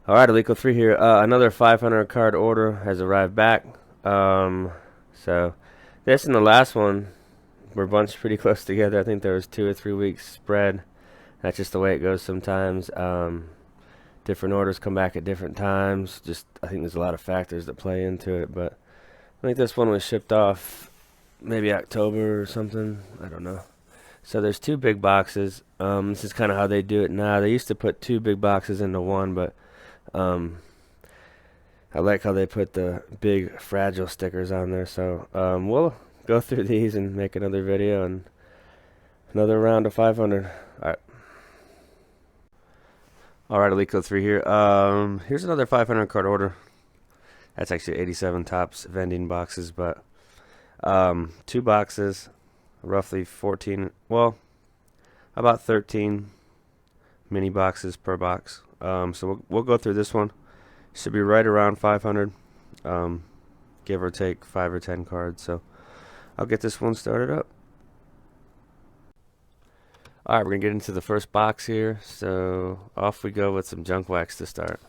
All right, Alico 3 here. Another 500 card order has arrived back. So this and the last one were bunched pretty close together. I think there was 2 or 3 weeks spread. That's just the way it goes sometimes. Different orders come back at different times. Just I think there's a lot of factors that play into it. But I think this one was shipped off maybe October or something. I don't know. So there's two big boxes. This is kind of how they do it now. They used to put two big boxes into one, but um, I like how they put the big fragile stickers on there. So we'll go through these and make another video and another round of 500. All right, Alico 3 here. Here's another 500 card order. That's actually 87 tops vending boxes, but two boxes, roughly 14. Well, about 13 mini boxes per box. So we'll go through this one. Should be right around 500, give or take 5 or 10 cards. So I'll get this one started up. All right, we're gonna get into the first box here. So off we go with some junk wax to start.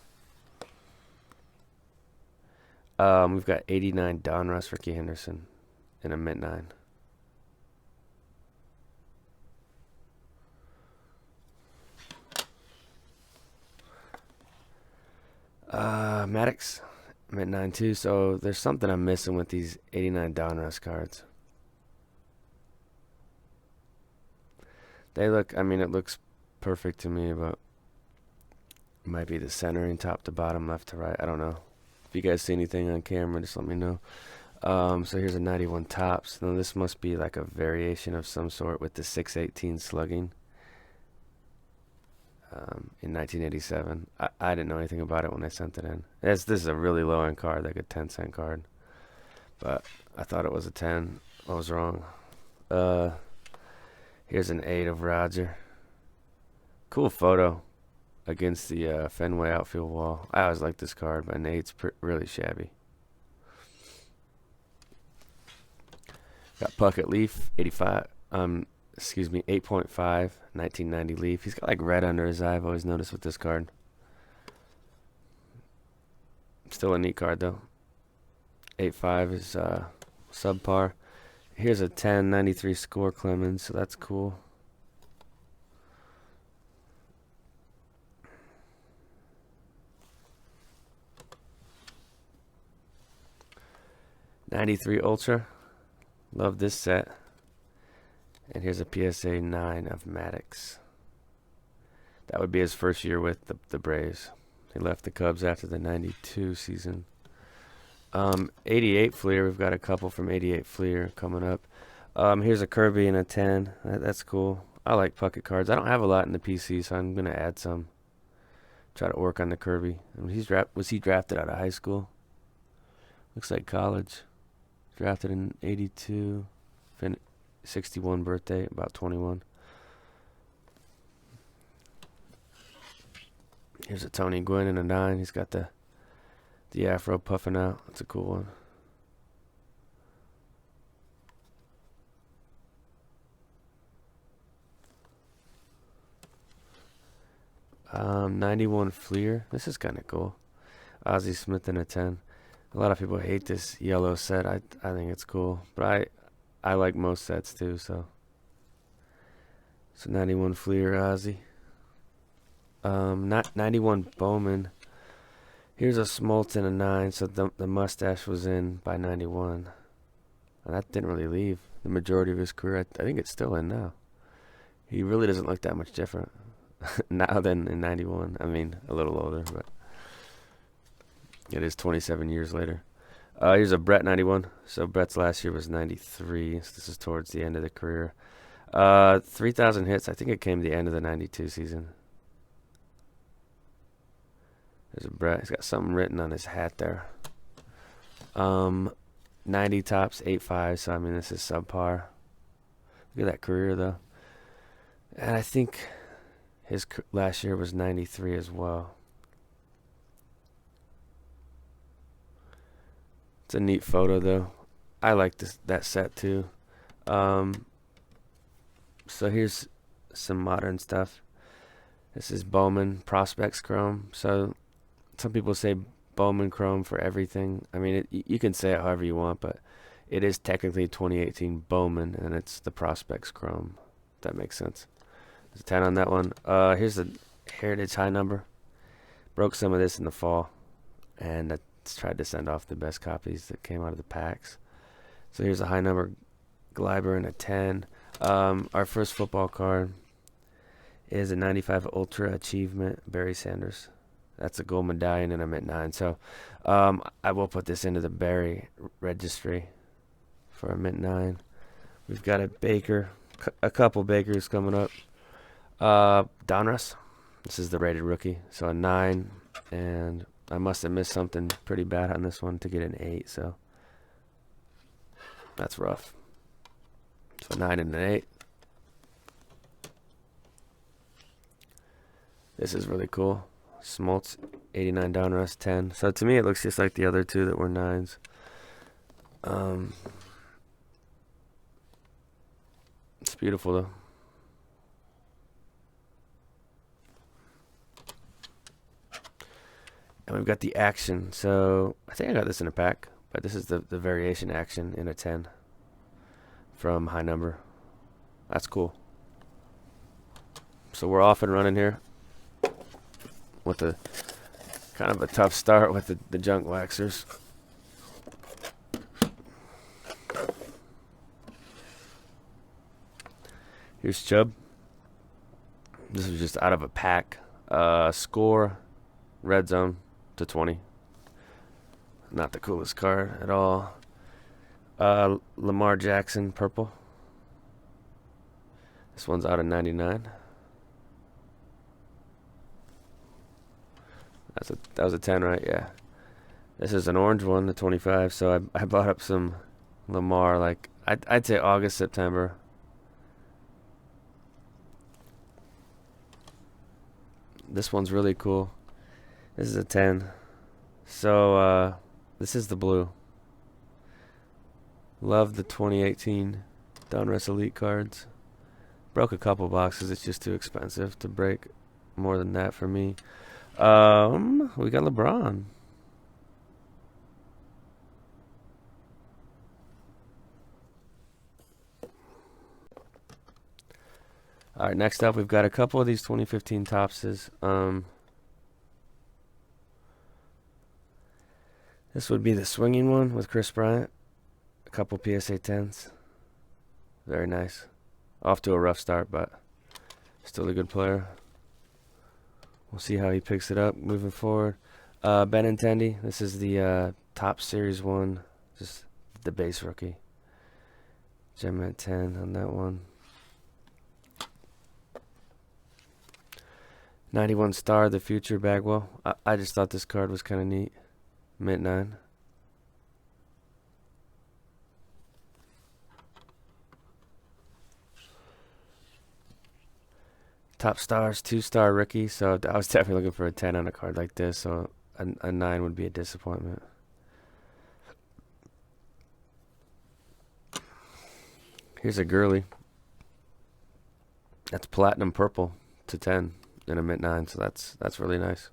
We've got 89 Donruss Ricky Henderson and a mint 9. Maddox, mint 9 too. So there's something I'm missing with these 89 Donruss cards. They look, I mean, it looks perfect to me, but it might be the centering top to bottom, left to right. I don't know. If you guys see anything on camera, just let me know. So here's a 91 tops. Now this must be like a variation of some sort with the 618 slugging. In 1987. I didn't know anything about it when I sent it in. This is a really low end card, like a 10-cent card. But I thought it was a 10. I was wrong. Here's an 8 of Roger. Cool photo against the Fenway outfield wall. I always like this card, but an 8's really shabby. Got Puckett Leaf, 85. Excuse me, 8.5, 1990 Leaf. He's got like red under his eye. I've always noticed with this card. Still a neat card though. 8.5 is subpar. Here's a 10, 93 score Clemens, so that's cool. '93 Ultra. Love this set. And here's a PSA 9 of Maddox. That would be his first year with the Braves. He left the Cubs after the 92 season. 88 Fleer. We've got a couple from 88 Fleer coming up. Here's a Kirby and a 10. That's cool. I like Puckett cards. I don't have a lot in the PC, so I'm going to add some. Try to work on the Kirby. Was he drafted out of high school? Looks like college. Drafted in 82. 61 birthday, about 21. Here's a Tony Gwynn and a 9. He's got the afro puffing out. That's a cool one. 91 Fleer. This is kind of cool. Ozzie Smith and a 10. A lot of people hate this yellow set. I think it's cool, but I like most sets too. So 91 Fleer Ozzie. Not 91 Bowman. Here's a Smoltz and a 9. So the mustache was in by 91. And that didn't really leave the majority of his career. I think it's still in now. He really doesn't look that much different now than in 91. I mean, a little older, but it is 27 years later. Here's a Brett 91. So Brett's last year was 93. So this is towards the end of the career. 3,000 hits. I think it came to the end of the 92 season. There's a Brett. He's got something written on his hat there. 90 tops, 8.5. So I mean, this is subpar. Look at that career though. And I think his last year was 93 as well. It's a neat photo though. I like that set too. So here's some modern stuff. This is Bowman Prospects Chrome. So some people say Bowman Chrome for everything. I mean, you can say it however you want, but it is technically 2018 Bowman, and it's the Prospects Chrome. If that makes sense. There's a 10 on that one. Here's the Heritage high number. Broke some of this in the fall, and I tried to send off the best copies that came out of the packs. So here's a high number Gleiber and a 10. Our first football card is a 95 Ultra Achievement Barry Sanders. That's a gold medallion, and I'm at 9. So I will put this into the Barry registry for a mint 9. We've got a Baker, a couple Bakers coming up. Donruss. This is the rated rookie, so a 9, and I must have missed something pretty bad on this one to get an 8, so that's rough. So a 9 and an 8. This is really cool. Smoltz, 89 Donruss, 10. So to me, it looks just like the other two that were 9s. It's beautiful, though. And we've got the action. So I think I got this in a pack, but this is the variation action in a 10 from high number. That's cool. So we're off and running here with a kind of a tough start with the junk waxers. Here's Chubb. This was just out of a pack. Score, red zone /20. Not the coolest card at all. Lamar Jackson, purple. This one's out of 99. That was a 10, right? Yeah. This is an orange one /25. So I bought up some Lamar, like I'd say August, September. This one's really cool. This is a 10. So this is the blue. Love the 2018 Donruss Elite cards. Broke a couple boxes. It's just too expensive to break more than that for me. We got LeBron. All right, next up, we've got a couple of these 2015 Topses. This would be the swinging one with Chris Bryant. A couple PSA 10s. Very nice. Off to a rough start, but still a good player. We'll see how he picks it up moving forward. Benintendi. This is the top series one. Just the base rookie. Gem at 10 on that one. 91 Star, the future Bagwell. I just thought this card was kind of neat. Mint 9. Top Stars, 2-star rookie. So I was definitely looking for a 10 on a card like this. So a 9 would be a disappointment. Here's a Gurley. That's platinum purple /10 in a mint 9. So that's really nice.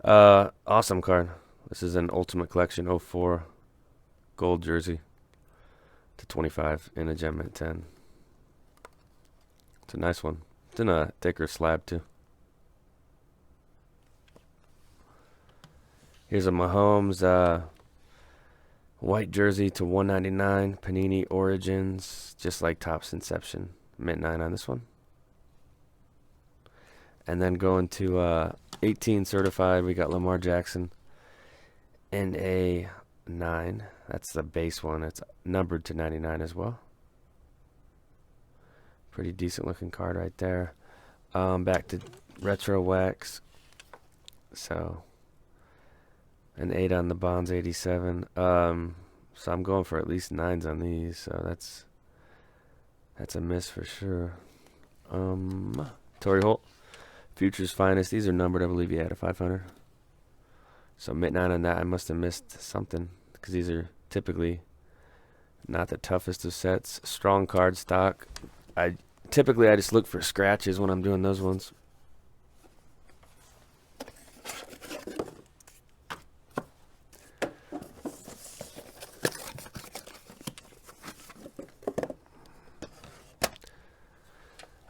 Awesome card. This is an Ultimate Collection 04 gold jersey /25 in a gem at 10. It's a nice one. It's in a thicker slab too. Here's a Mahomes white jersey /199 Panini Origins, just like Topps Inception, mint 9 on this one. And then going to 18 certified, we got Lamar Jackson in a 9. That's the base one. It's numbered /99 as well. Pretty decent looking card right there. Back to retro wax. So an 8 on the Bonds 87. So I'm going for at least 9s on these. So that's a miss for sure. Torrey Holt. Future's Finest. These are numbered, I believe, yeah, /500. So mint 9 on that. I must have missed something because these are typically Not the toughest of sets. Strong card stock. Typically I just look for scratches when I'm doing those ones.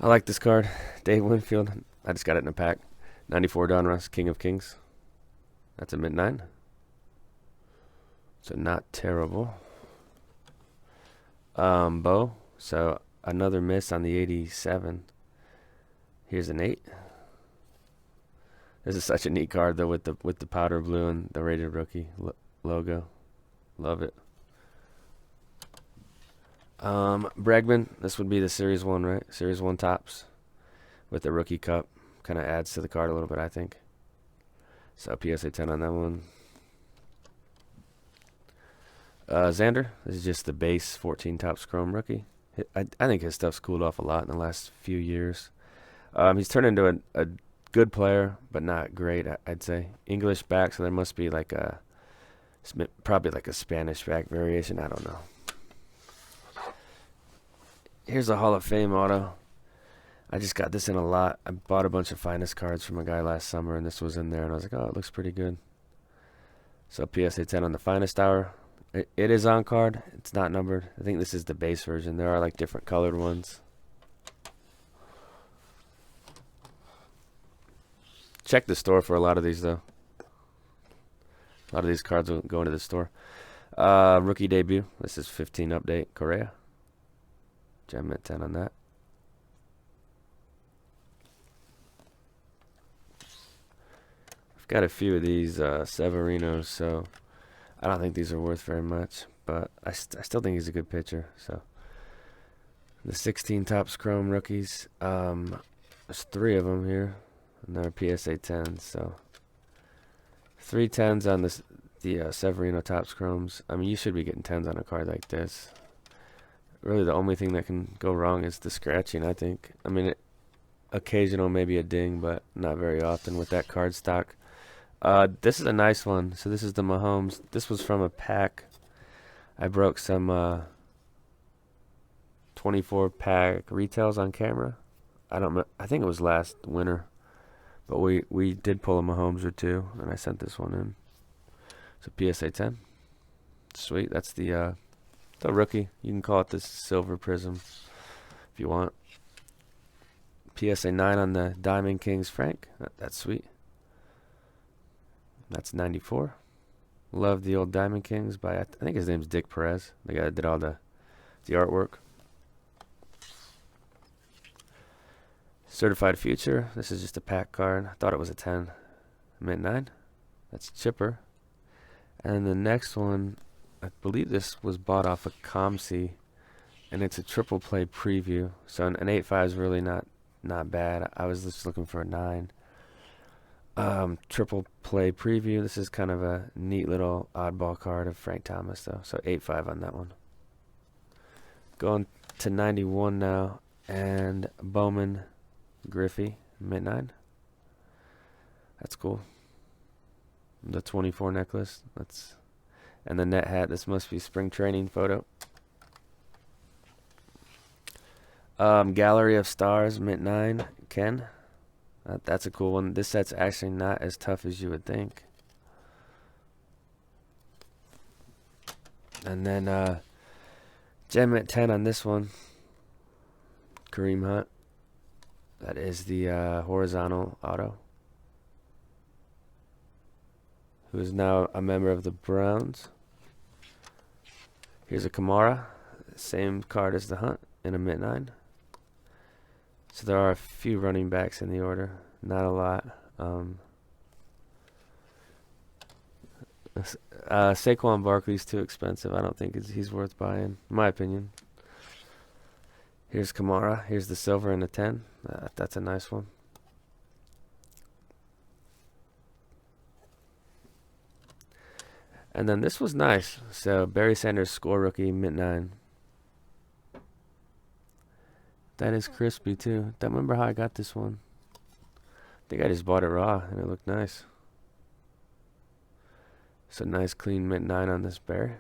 I like this card. Dave Winfield. I just got it in a pack. 94 Donruss, King of Kings. That's a mid-9. So not terrible. Bo. So another miss on the 87. Here's an 8. This is such a neat card though, with the powder blue and the rated rookie logo. Love it. Bregman. This would be the Series 1, right? Series 1 tops with the rookie cup. Kind of adds to the card a little bit, I think. So PSA 10 on that one. Xander. This is just the base 14 tops chrome rookie. I think his stuff's cooled off a lot in the last few years. He's turned into a good player, but not great, I'd say. English back, so there must be like probably like a Spanish back variation. I don't know. Here's a Hall of Fame auto. I just got this in a lot. I bought a bunch of finest cards from a guy last summer, and this was in there, and I was like, oh, it looks pretty good. So PSA 10 on the finest hour. It is on card. It's not numbered. I think this is the base version. There are like different colored ones. Check the store for a lot of these, though. A lot of these cards will go into the store. Rookie debut. This is 15 update. Correa. Gem at 10 on that. I've got a few of these Severinos, so I don't think these are worth very much, but I still think he's a good pitcher. So the 16 tops chrome rookies, there's 3 of them here, and they're PSA 10s. So 3 10s on the Severino tops chromes. I mean, you should be getting 10s on a card like this. Really, the only thing that can go wrong is the scratching, I think. I mean, occasional maybe a ding, but not very often with that card stock. This is a nice one. So this is the Mahomes. This was from a pack. I broke some 24 pack retails on camera. I don't know. I think it was last winter, but we did pull a Mahomes or 2, and I sent this one in. So PSA 10. Sweet. That's the rookie. You can call it the Silver Prism if you want. PSA 9 on the Diamond Kings Frank. That's sweet. That's 94. Love the old Diamond Kings by, I think his name's Dick Perez. The guy that did all the artwork. Certified Future. This is just a pack card. I thought it was a 10. Mint 9. That's chipper. And the next one, I believe this was bought off of ComC, and it's a triple play preview. So an 8.5 is really not bad. I was just looking for a 9. Triple play preview. This is kind of a neat little oddball card of Frank Thomas, though. So 8.5 on that one. Going to 91 now, and Bowman Griffey mint 9. That's cool. The 24 necklace. And the net hat. This must be spring training photo. Gallery of Stars mint 9. Ken. That's a cool one. This set's actually not as tough as you would think. And then gem at 10 on this one. Kareem Hunt. That is the horizontal auto. Who is now a member of the Browns. Here's a Kamara. Same card as the Hunt in a mint 9. So there are a few running backs in the order. Not a lot. Saquon Barkley's too expensive. I don't think he's worth buying, in my opinion. Here's Kamara. Here's the silver in a 10. That's a nice one. And then this was nice. So Barry Sanders score rookie mint 9. That is crispy too. Don't remember how I got this one. I think I just bought it raw and it looked nice. So nice clean mint 9 on this Barry.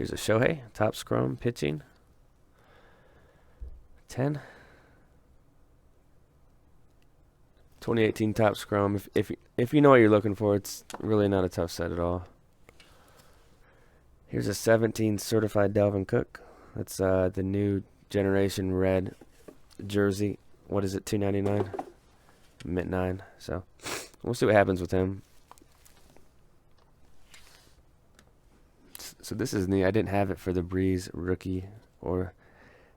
Here's a Shohei, top scrum, pitching. 10. 2018 top scrum. If you know what you're looking for, it's really not a tough set at all. Here's a 17 certified Dalvin Cook. That's the new generation red jersey. What is it? $2.99. Mint 9. So we'll see what happens with him. So this is neat. I didn't have it for the Breeze rookie or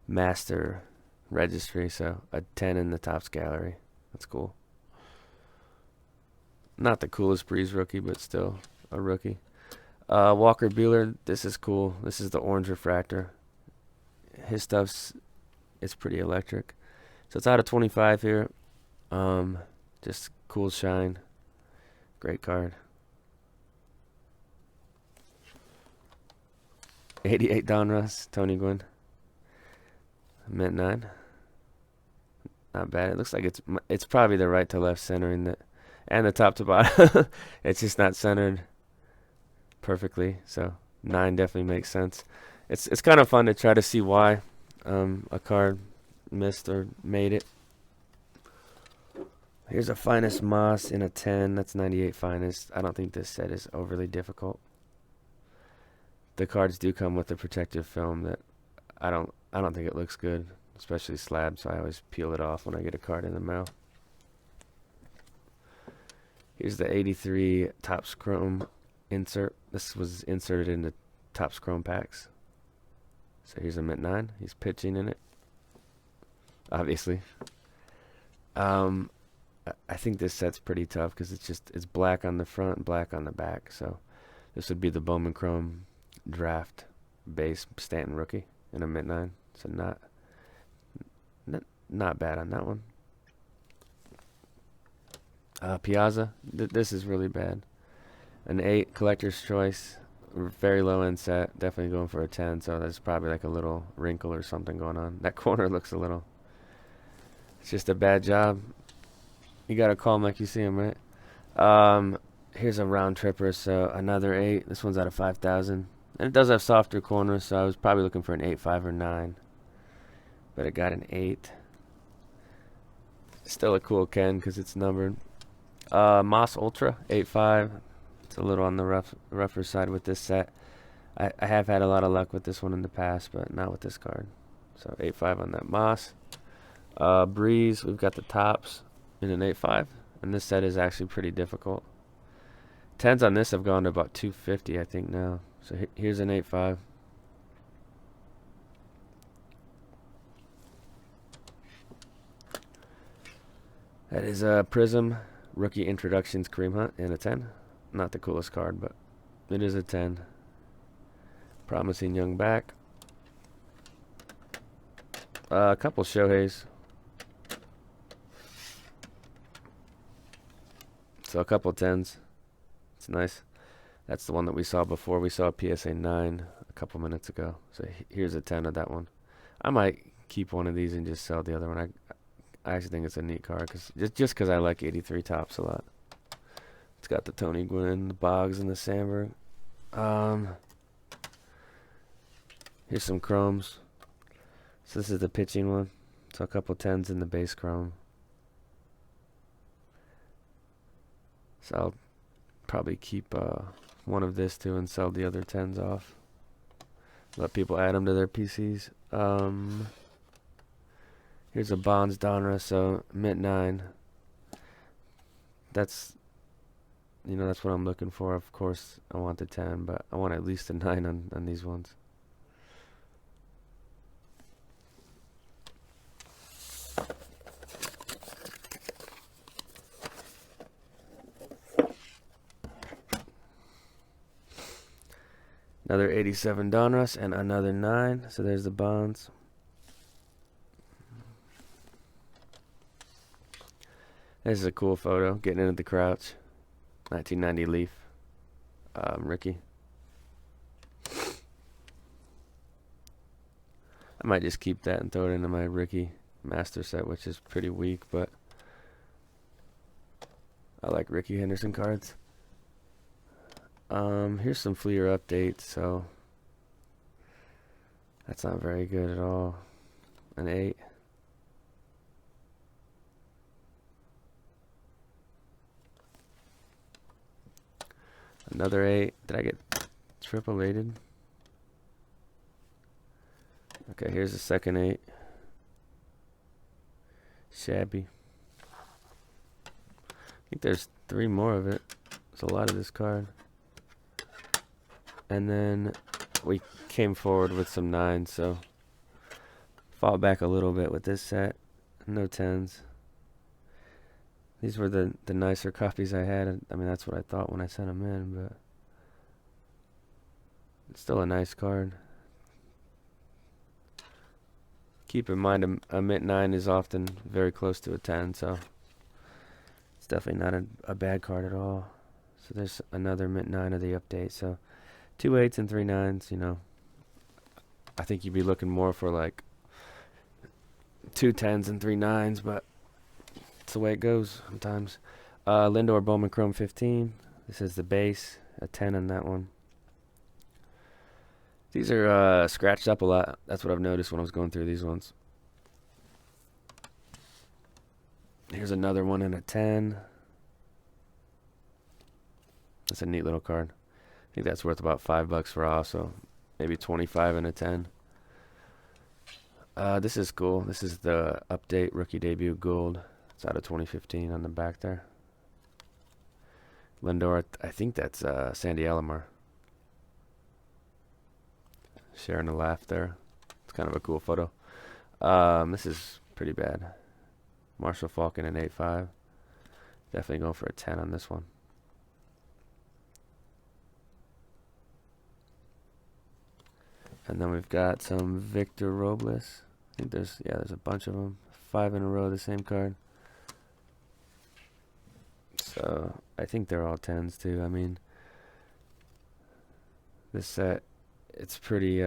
master registry. So a 10 in the Topps gallery. That's cool. Not the coolest Breeze rookie, but still a rookie. Walker Buehler, this is cool. This is the orange refractor. His stuff's pretty electric. So it's out of 25 here. Just cool shine. Great card. 88 Donruss, Tony Gwynn. Mint 9. Not bad. It looks like it's probably the right to left centering that, and the top to bottom. It's just not centered perfectly. So 9 definitely makes sense. It's kind of fun to try to see why a card missed or made it. Here's a Finest Moss in a 10. That's 98 Finest. I don't think this set is overly difficult. The cards do come with a protective film that I don't think it looks good, especially slab, so I always peel it off when I get a card in the mail. Here's the 83 Topps Chrome insert. This was inserted into Topps Chrome packs. So here's a Mint 9. He's pitching in it, obviously. I think this set's pretty tough because it's black on the front and black on the back. So this would be the Bowman Chrome draft base Stanton rookie in a Mint 9. So not bad on that one. Piazza, this is really bad. An 8 collector's choice, very low end set. Definitely going for a 10. So there's probably like a little wrinkle or something going on. That corner looks a little. It's just a bad job. You gotta call him like you see him, right? Here's a round tripper, so another 8. This one's out of 5,000. And it does have softer corners, so I was probably looking for an 8, 5, or 9. But it got an 8. Still a cool Ken because it's numbered. Moss Ultra, 8.5. It's a little on the rougher side with this set. I have had a lot of luck with this one in the past, but not with this card. So 8.5 on that Moss. Breeze, we've got the tops in an 8.5. And this set is actually pretty difficult. 10s on this have gone to about 250, I think, now. So here's an 8.5. That is a Prism Rookie Introductions Kareem Hunt in a 10. Not the coolest card, but it is a 10. Promising young back. A couple Shoheis. So a couple 10s. It's nice. That's the one that we saw before. We saw a PSA 9 a couple minutes ago. So here's a 10 of that one. I might keep one of these and just sell the other one. I actually think it's a neat card just because I like 83 Topps a lot. It's got the Tony Gwynn, the Boggs, and the Sandberg. Here's some chromes. So this is the pitching one. So a couple 10s in the base chrome. So I'll probably keep one of this too and sell the other 10s off. Let people add them to their PCs. Here's a Bonds Donruss, so Mint 9. That's what I'm looking for. Of course, I want the 10, but I want at least a 9 on these ones. Another 87 Donruss and another 9. So there's the Bonds. This is a cool photo. Getting into the crouch. 1990 Leaf. Ricky. I might just keep that and throw it into my Ricky master set, which is pretty weak, but I like Ricky Henderson cards. Here's some Fleer updates. So That's not very good at all. An 8. Another 8. Did I get triple 8'd? Okay, here's the second 8. Shabby. I think there's 3 more of it. There's a lot of this card. And then we came forward with some 9s, so fall back a little bit with this set. No 10s. These were the nicer copies I had. I mean, that's what I thought when I sent them in, but it's still a nice card. Keep in mind, a mint 9 is often very close to a 10, so it's definitely not a bad card at all. So there's another mint 9 of the update. So 2 8s and 3 9s, you know. I think you'd be looking more for like 2 10s and 3 9s, but it's the way it goes sometimes. Lindor Bowman Chrome 15. This is the base. A 10 on that one. These are scratched up a lot. That's what I've noticed when I was going through these ones. Here's another one in a 10. That's a neat little card. I think that's worth about $5 raw, so maybe 25 in a 10. This is cool. This is the update rookie debut gold. It's out of 2015 on the back there. Lindor, I think that's Sandy Lamar. Sharing a laugh there. It's kind of a cool photo. This is pretty bad. Marshall Falcon an 8.5. Definitely going for a 10 on this one. And then we've got some Victor Robles. I think there's a bunch of them. 5 in a row, the same card. So I think they're all 10s too. I mean, this set, it's pretty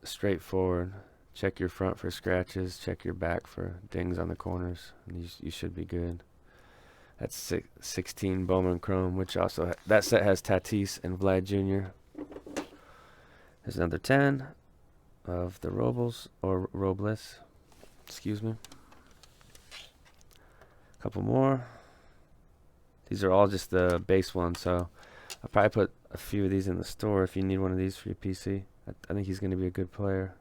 straightforward. Check your front for scratches. Check your back for dings on the corners. And you should be good. That's 16 Bowman Chrome, which also that set has Tatis and Vlad Jr. There's another 10 of the Robles. Excuse me. A couple more. These are all just the base ones, so I'll probably put a few of these in the store if you need one of these for your PC. I think he's going to be a good player.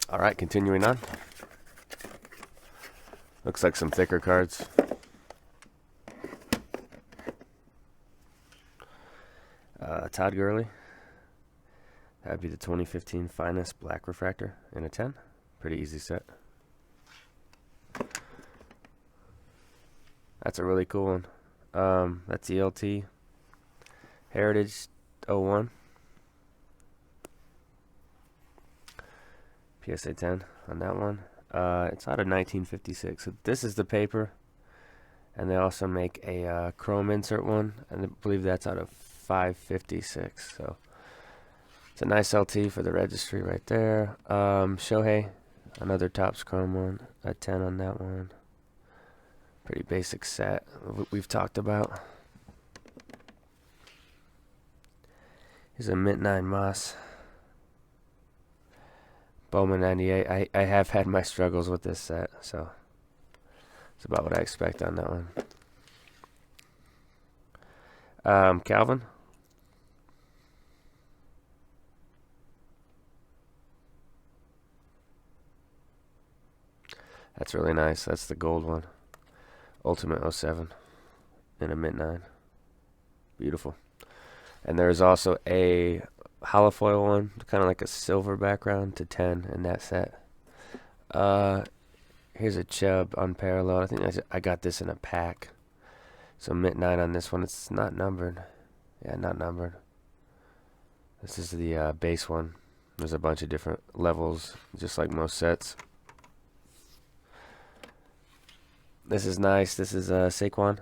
All right, continuing on. Looks like some thicker cards. Todd Gurley. That would be the 2015 Finest Black Refractor in a 10. Pretty easy set. That's a really cool one. That's ELT Heritage 01. PSA 10 on that one. It's out of 1956. So this is the paper. And they also make a chrome insert one. And I believe that's out of 556. So it's a nice LT for the registry right there. Shohei, another Topps chrome one. A 10 on that one. Pretty basic set we've talked about. Here's a mint 9 Moss. Bowman 98. I have had my struggles with this set, so it's about what I expect on that one. Calvin. That's really nice. That's the gold one. Ultimate 07 in a mint 9. Beautiful. And there's also a holofoil one, kind of like a silver background to 10 in that set. Here's a Chubb unparalleled. I think I got this in a pack. So mint 9 on this one. It's not numbered. Yeah, not numbered. This is the base one. There's a bunch of different levels, just like most sets. This is nice. This is Saquon.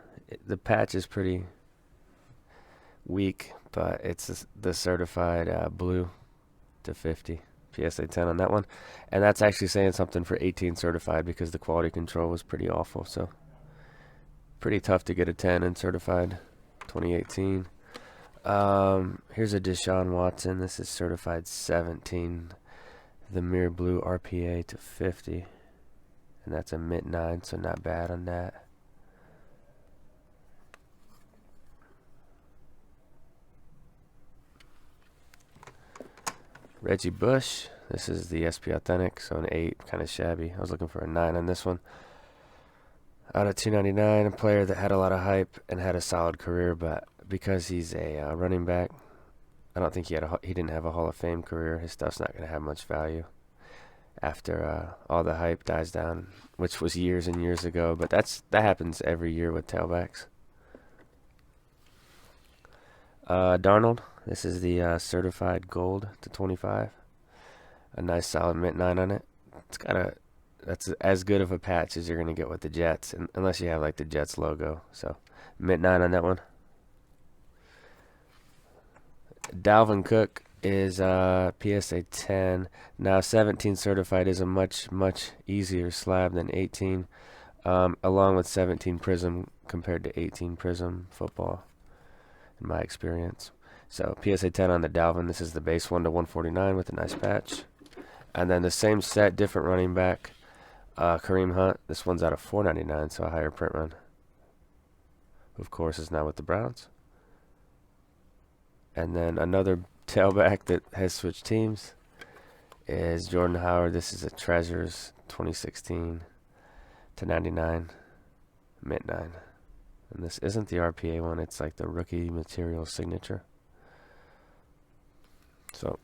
The patch is pretty weak, but it's the certified blue to 50. PSA 10 on that one. And that's actually saying something for 18 certified because the quality control was pretty awful. So pretty tough to get a 10 in certified 2018. Here's a Deshaun Watson. This is certified 17. The Mirror Blue RPA to 50. And that's a mint 9, so not bad on that. Reggie Bush. This is the SP Authentic, so an 8, kind of shabby. I was looking for a 9 on this one. Out of 299, a player that had a lot of hype and had a solid career, but because he's a running back, I don't think he didn't have a Hall of Fame career. His stuff's not going to have much value after all the hype dies down, which was years and years ago. But that happens every year with tailbacks. Darnold. This is the certified gold to 25. A nice solid mint 9 on it. That's as good of a patch as you're going to get with the Jets, unless you have like the Jets logo. So mint 9 on that one. Dalvin Cook is PSA 10. Now 17 certified is a much easier slab than 18, along with 17 Prism compared to 18 Prism football, in my experience. So PSA 10 on the Dalvin. This is the base 1 to 149 with a nice patch. And then the same set, different running back, Kareem Hunt. This one's out of 499, so a higher print run. Of course, is now with the Browns. And then another tailback that has switched teams is Jordan Howard. This is a Treasures 2016 to 99, mint 9. And this isn't the RPA one. It's like the rookie material signature. So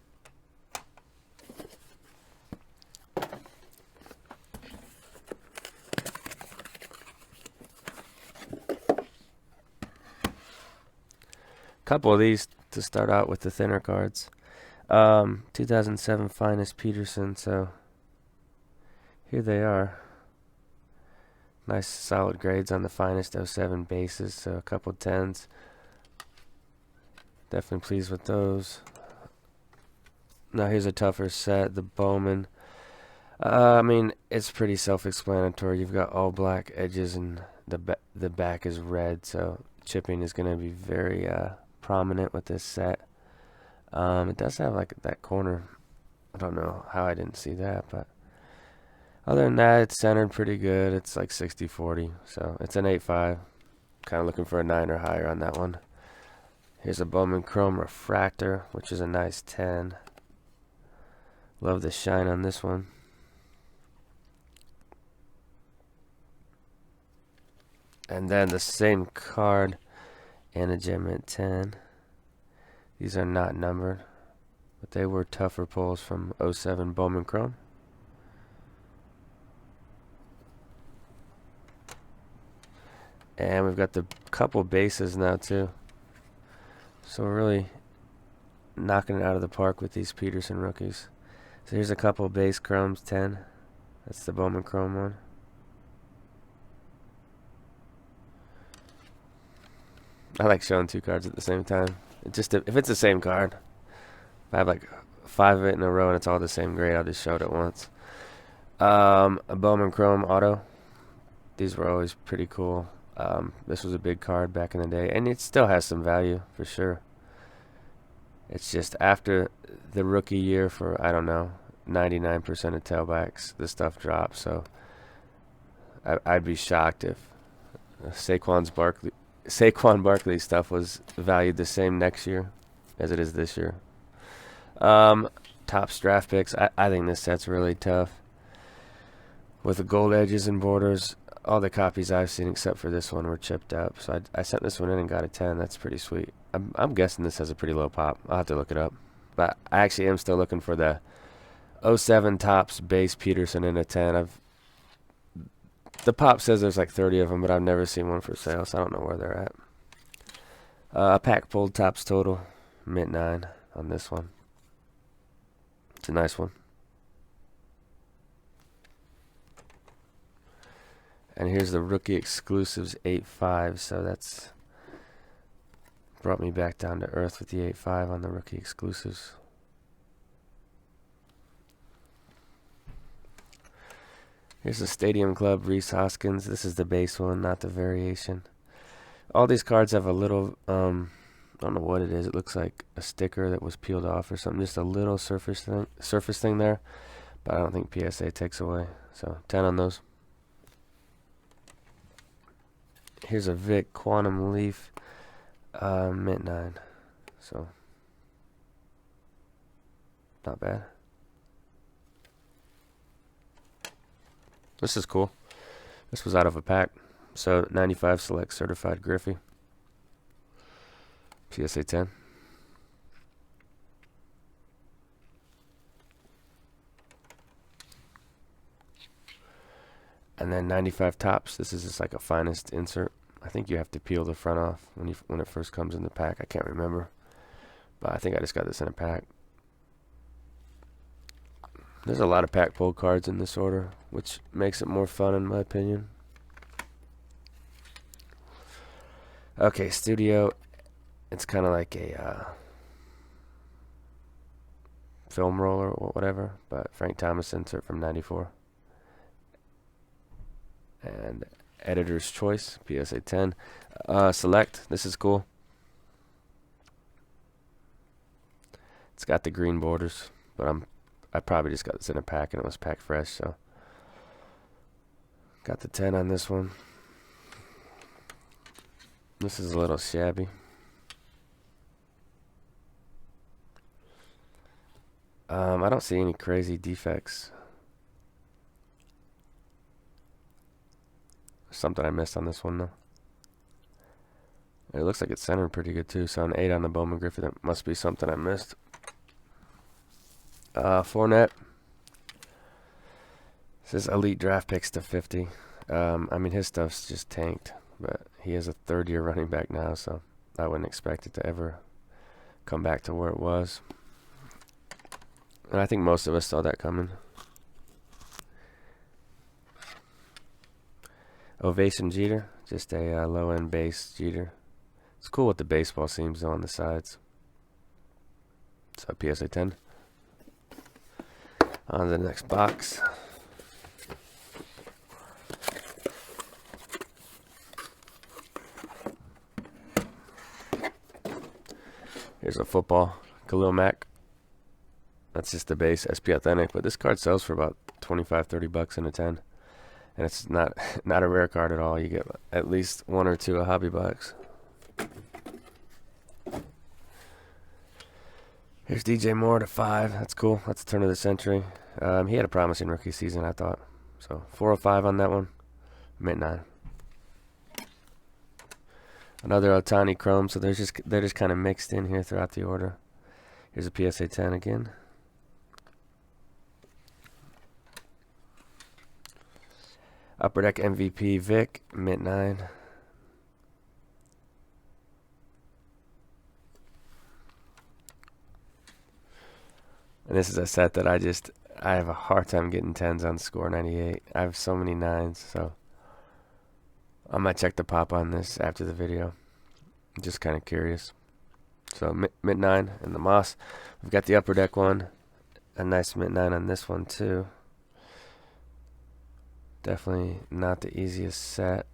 couple of these to start out with the thinner cards. 2007 Finest Peterson. So here they are. Nice solid grades on the Finest 07 bases. So a couple 10s. Definitely pleased with those. Now here's a tougher set. The Bowman. I mean, it's pretty self-explanatory. You've got all black edges and the back is red. So chipping is going to be very prominent with this set. It does have like that corner. I don't know how I didn't see that, but other than that, it's centered pretty good. It's like 60-40, so it's an 8.5. Kind of looking for a 9 or higher on that one. Here's a Bowman Chrome Refractor, which is a nice 10. Love the shine on this one. And then the same card and a Gem Mint 10. These are not numbered, but they were tougher pulls from 07 Bowman Chrome. And we've got the couple bases now too. So we're really knocking it out of the park with these Peterson rookies. So here's a couple base chromes, 10. That's the Bowman Chrome one. I like showing two cards at the same time. If it's the same card, if I have like 5 of it in a row and it's all the same grade, I'll just show it at once. A Bowman Chrome Auto. These were always pretty cool. This was a big card back in the day, and it still has some value for sure. It's just after the rookie year for, I don't know, 99% of tailbacks, the stuff drops. So I'd be shocked if Saquon Barkley stuff was valued the same next year as it is this year. Top draft picks. I think this set's really tough. With the gold edges and borders, all the copies I've seen except for this one were chipped up. So I sent this one in and got a 10. That's pretty sweet. I'm guessing this has a pretty low pop. I'll have to look it up. But I actually am still looking for the 07 Topps base Peterson in a 10. The pop says there's like 30 of them, but I've never seen one for sale, so I don't know where they're at. A pack pulled Topps total, mint 9 on this one. It's a nice one. And here's the rookie exclusives 8.5, so that's brought me back down to earth with the 8.5 on the rookie exclusives. Here's the Stadium Club Reese Hoskins. This is the base one, not the variation. All these cards have a little I don't know what it is. It looks like a sticker that was peeled off or something. Just a little surface thing there. But I don't think PSA takes away. So 10 on those. Here's a Vic Quantum Leaf, mint 9. So not bad. This is cool. This was out of a pack. So 95 Select Certified Griffey. PSA 10. And then 95 Tops. This is just like a finest insert. I think you have to peel the front off when it first comes in the pack. I can't remember, but I think I just got this in a pack. There's a lot of pack pull cards in this order, which makes it more fun in my opinion. Okay, Studio. It's kind of like a film roller or whatever, but Frank Thomas insert from 94. And Editor's Choice, PSA 10. Select, this is cool. It's got the green borders, but I probably just got this in a pack and it was packed fresh, so got the 10 on this one. This is a little shabby. I don't see any crazy defects. Something I missed on this one though. It looks like it's centered pretty good too. So an 8 on the Bowman Griffey. That must be something I missed. Fournette. This is Elite Draft Picks to 50. I mean his stuff's just tanked, but he is a third-year running back now, so I wouldn't expect it to ever come back to where it was. And I think most of us saw that coming. Ovation Jeter, just a low-end base Jeter. It's cool with the baseball seams on the sides. So PSA 10. On to the next box. Here's a football, Khalil Mack. That's just the base SP Authentic, but this card sells for about 25, 30 bucks in a 10. And it's not a rare card at all. You get at least one or two a hobby box. Here's DJ Moore to 5. That's cool. That's the turn of the century. He had a promising rookie season, I thought. So 405 on that one. Mint 9. Another Otani Chrome. So they're just kind of mixed in here throughout the order. Here's a PSA 10 again. Upper Deck MVP Vic, mint 9. And this is a set that I have a hard time getting 10s on Score 98. I have so many 9s, so I might check the pop on this after the video. I'm just kind of curious. So mint 9 and the Moss. We've got the Upper Deck one. A nice mint 9 on this one too. Definitely not the easiest set.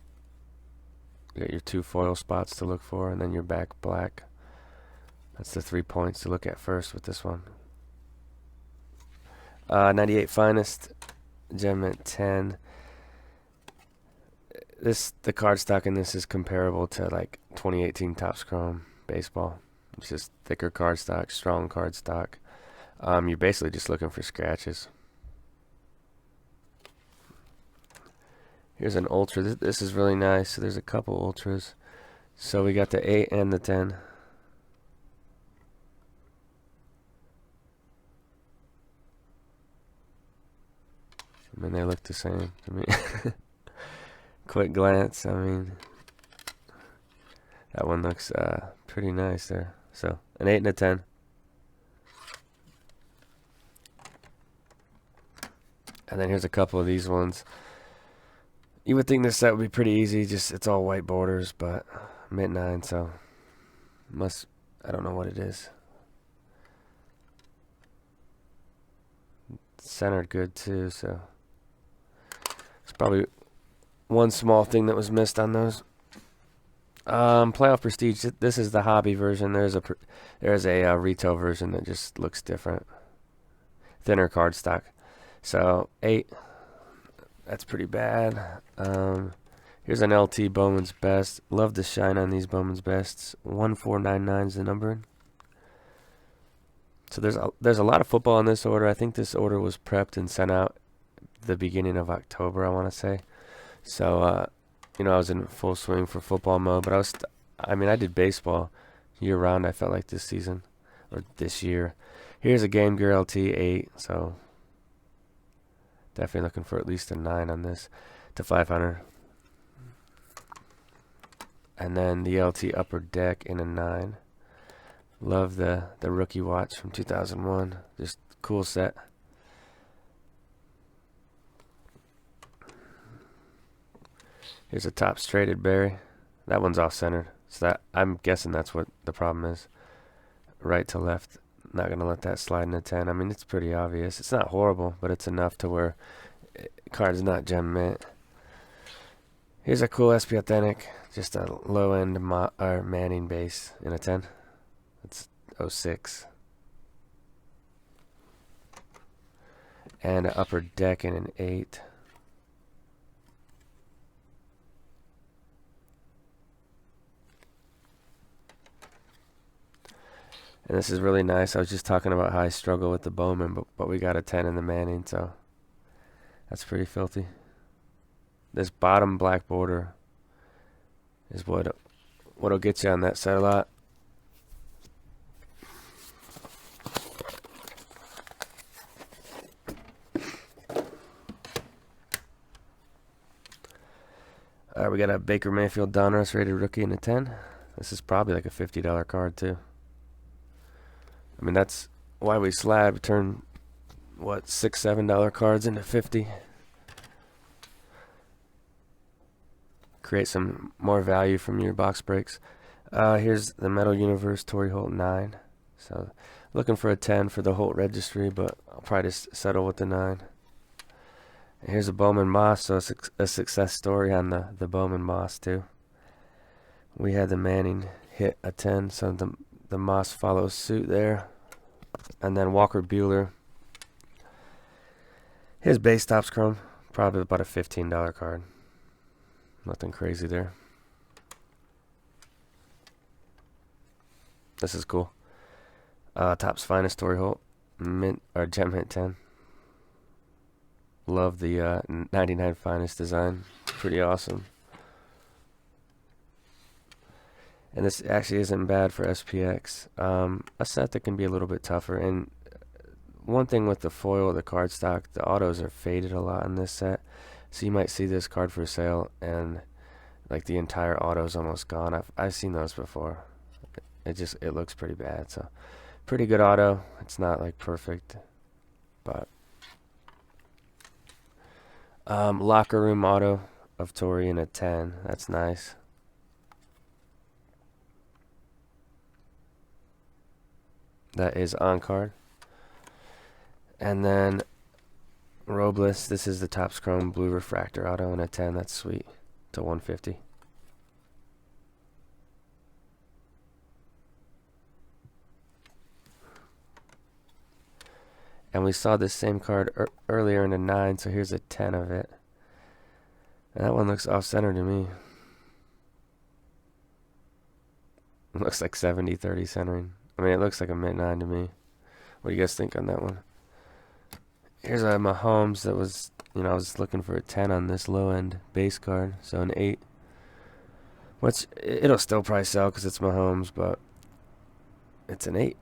You got your 2 foil spots to look for, and then your back black. That's the 3 points to look at first with this one. 98 Finest, Gem Mint 10. The card stock in this is comparable to like 2018 Topps Chrome baseball. It's just thicker card stock, strong card stock. You're basically just looking for scratches. Here's an Ultra. This is really nice. So there's a couple Ultras. So we got the 8 and the 10. I mean, they look the same to me. Quick glance. I mean, that one looks pretty nice there. So an 8 and a 10. And then here's a couple of these ones. You would think this set would be pretty easy, just it's all white borders, but mint 9, so I don't know what it is. Centered good too, so it's probably one small thing that was missed on those. Playoff Prestige. This is the hobby version. There's a retail version that just looks different, thinner cardstock. So 8. That's pretty bad. Here's an LT Bowman's Best. Love the shine on these Bowman's Bests. 1499 is the number. So there's a lot of football in this order. I think this order was prepped and sent out the beginning of October, I want to say. So I was in full swing for football mode, but I did baseball year round. I felt like this season or this year. Here's a Game Gear LT 8. So definitely looking for at least a 9 on this to 500. And then the LT Upper Deck in a 9. Love the rookie watch from 2001. Just cool set. Here's a top straighted Barry. That one's off centered. So I'm guessing that's what the problem is. Right to left. Not gonna let that slide in a 10. I mean, it's pretty obvious. It's not horrible, but it's enough to where card's not gem mint. Here's a cool SP Authentic. Just a low end Manning base in a 10. It's 06. And an Upper Deck in an 8. And this is really nice. I was just talking about how I struggle with the Bowman, but we got a 10 in the Manning, so that's pretty filthy. This bottom black border is what'll get you on that set a lot. Alright, we got a Baker Mayfield Donruss rated rookie in a 10. This is probably like a $50 card too. I mean, that's why we turn $6, $7 cards into 50. Create some more value from your box breaks. Here's the Metal Universe Torrey Holt 9. So looking for a 10 for the Holt registry, but I'll probably just settle with the 9. And here's a Bowman Moss, so a success story on the Bowman Moss too. We had the Manning hit a 10, so the Moss follows suit there. And then Walker Buehler. His base top's chrome. Probably about a $15 card. Nothing crazy there. This is cool. Top's Finest Torrey Holt. Mint or Gem Hit 10. Love the 99 Finest design. Pretty awesome. And this actually isn't bad for SPX. A set that can be a little bit tougher. And one thing with the foil, the cardstock, the autos are faded a lot in this set. So you might see this card for sale and like the entire auto is almost gone. I've seen those before. It looks pretty bad. So pretty good auto. It's not like perfect, but locker room auto of Torrey in a 10. That's nice. That is on card. And then Robles, this is the Topps Chrome Blue Refractor Auto in a 10. That's sweet. To 150. And we saw this same card earlier in a 9, so here's a 10 of it. And that one looks off-center to me. It looks like 70-30 centering. I mean, it looks like a mid-9 to me. What do you guys think on that one? Here's a Mahomes that was, I was looking for a 10 on this low-end base card. So an 8. Which, it'll still probably sell because it's Mahomes, but it's an 8.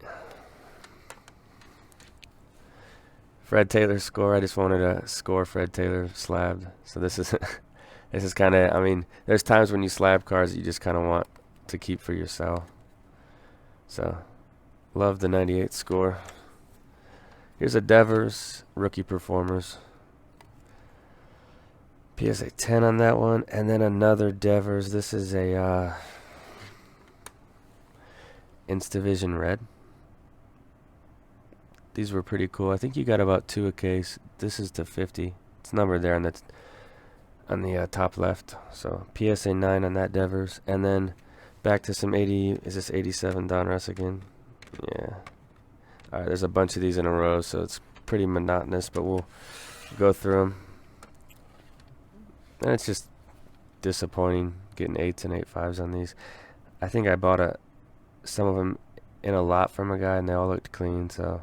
Fred Taylor score. I just wanted to score Fred Taylor slabbed. So this is kind of, I mean, there's times when you slab cards that you just kind of want to keep for yourself. So, love the 98 score. Here's a Devers Rookie Performers. PSA 10 on that one. And then another Devers. This is a Instavision Red. These were pretty cool. I think you got about 2 a case. This is to 50. It's numbered there on the top left. So PSA 9 on that Devers. And then back to some 80. Is this 87 Donruss again? Yeah. Alright, there's a bunch of these in a row, so it's pretty monotonous, but we'll go through them. And it's just disappointing getting 8s and 8.5s on these. I think I bought some of them in a lot from a guy, and they all looked clean, so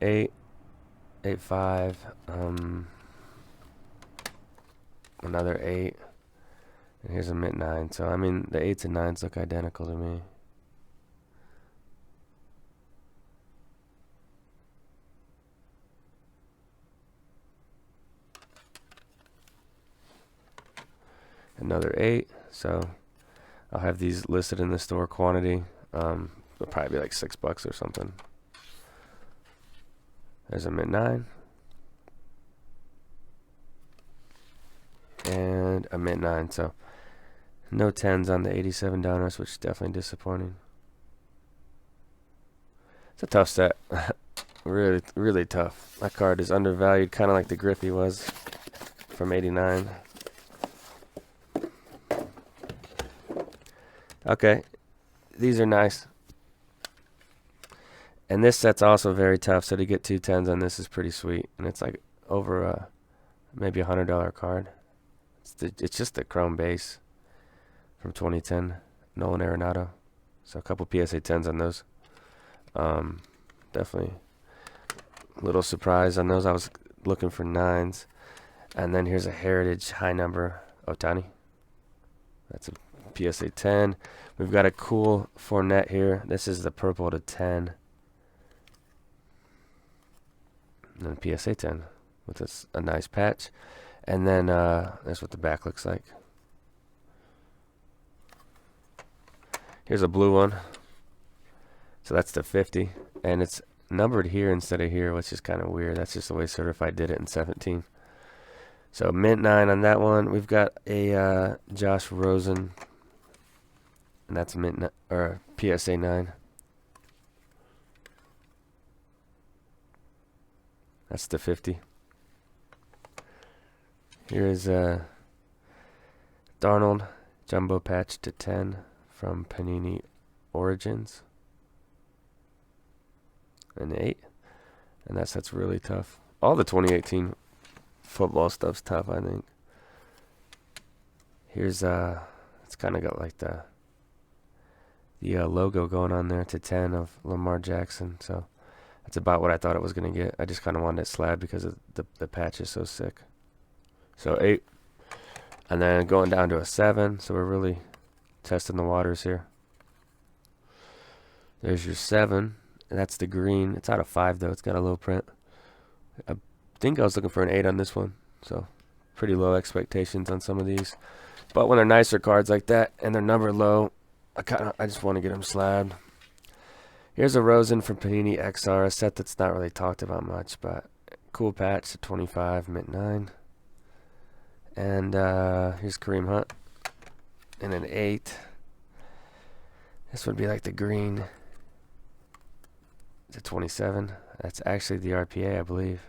8, 8.5, another 8, and here's a mint 9. So I mean, the 8s and 9s look identical to me. Another 8. So I'll have these listed in the store quantity. It'll probably be like $6 or something. There's a mint 9. And a mint 9. So no 10s on the 87 Donruss, which is definitely disappointing. It's a tough set. Really, really tough. That card is undervalued, kind of like the Griffey was from 89. Okay, these are nice. And this set's also very tough, so to get 2 10s on this is pretty sweet. And it's like over maybe $100 card. It's just the chrome base from 2010, Nolan Arenado. So a couple PSA 10s on those. Definitely a little surprise on those. I was looking for 9s. And then here's a Heritage high number Ohtani. That's a PSA 10. We've got a cool Fournette here. This is the purple to 10. And then PSA 10 with a nice patch. And then that's what the back looks like. Here's a blue one. So that's the 50. And it's numbered here instead of here, which is kind of weird. That's just the way Certified did it in 17. So mint 9 on that one. We've got a Josh Rosen. And that's mint or PSA 9. That's the 50. Here's Darnold jumbo patch to 10 from Panini Origins. An 8. And that's really tough. All the 2018 football stuff's tough, I think. Here's it's kind of got like the logo going on there to 10 of Lamar Jackson. So that's about what I thought it was going to get. I just kind of wanted it slab because of the patch is so sick. So 8. And then going down to a 7. So we're really testing the waters here. There's your 7. And that's the green. It's out of 5 though. It's got a low print. I think I was looking for an 8 on this one. So pretty low expectations on some of these. But when they're nicer cards like that and they're numbered low, I just want to get them slabbed. Here's a Rosen from Panini XR, a set that's not really talked about much, but cool patch to 25, mint 9. And here's Kareem Hunt in an 8. This would be like the green to 27. That's actually the RPA, I believe.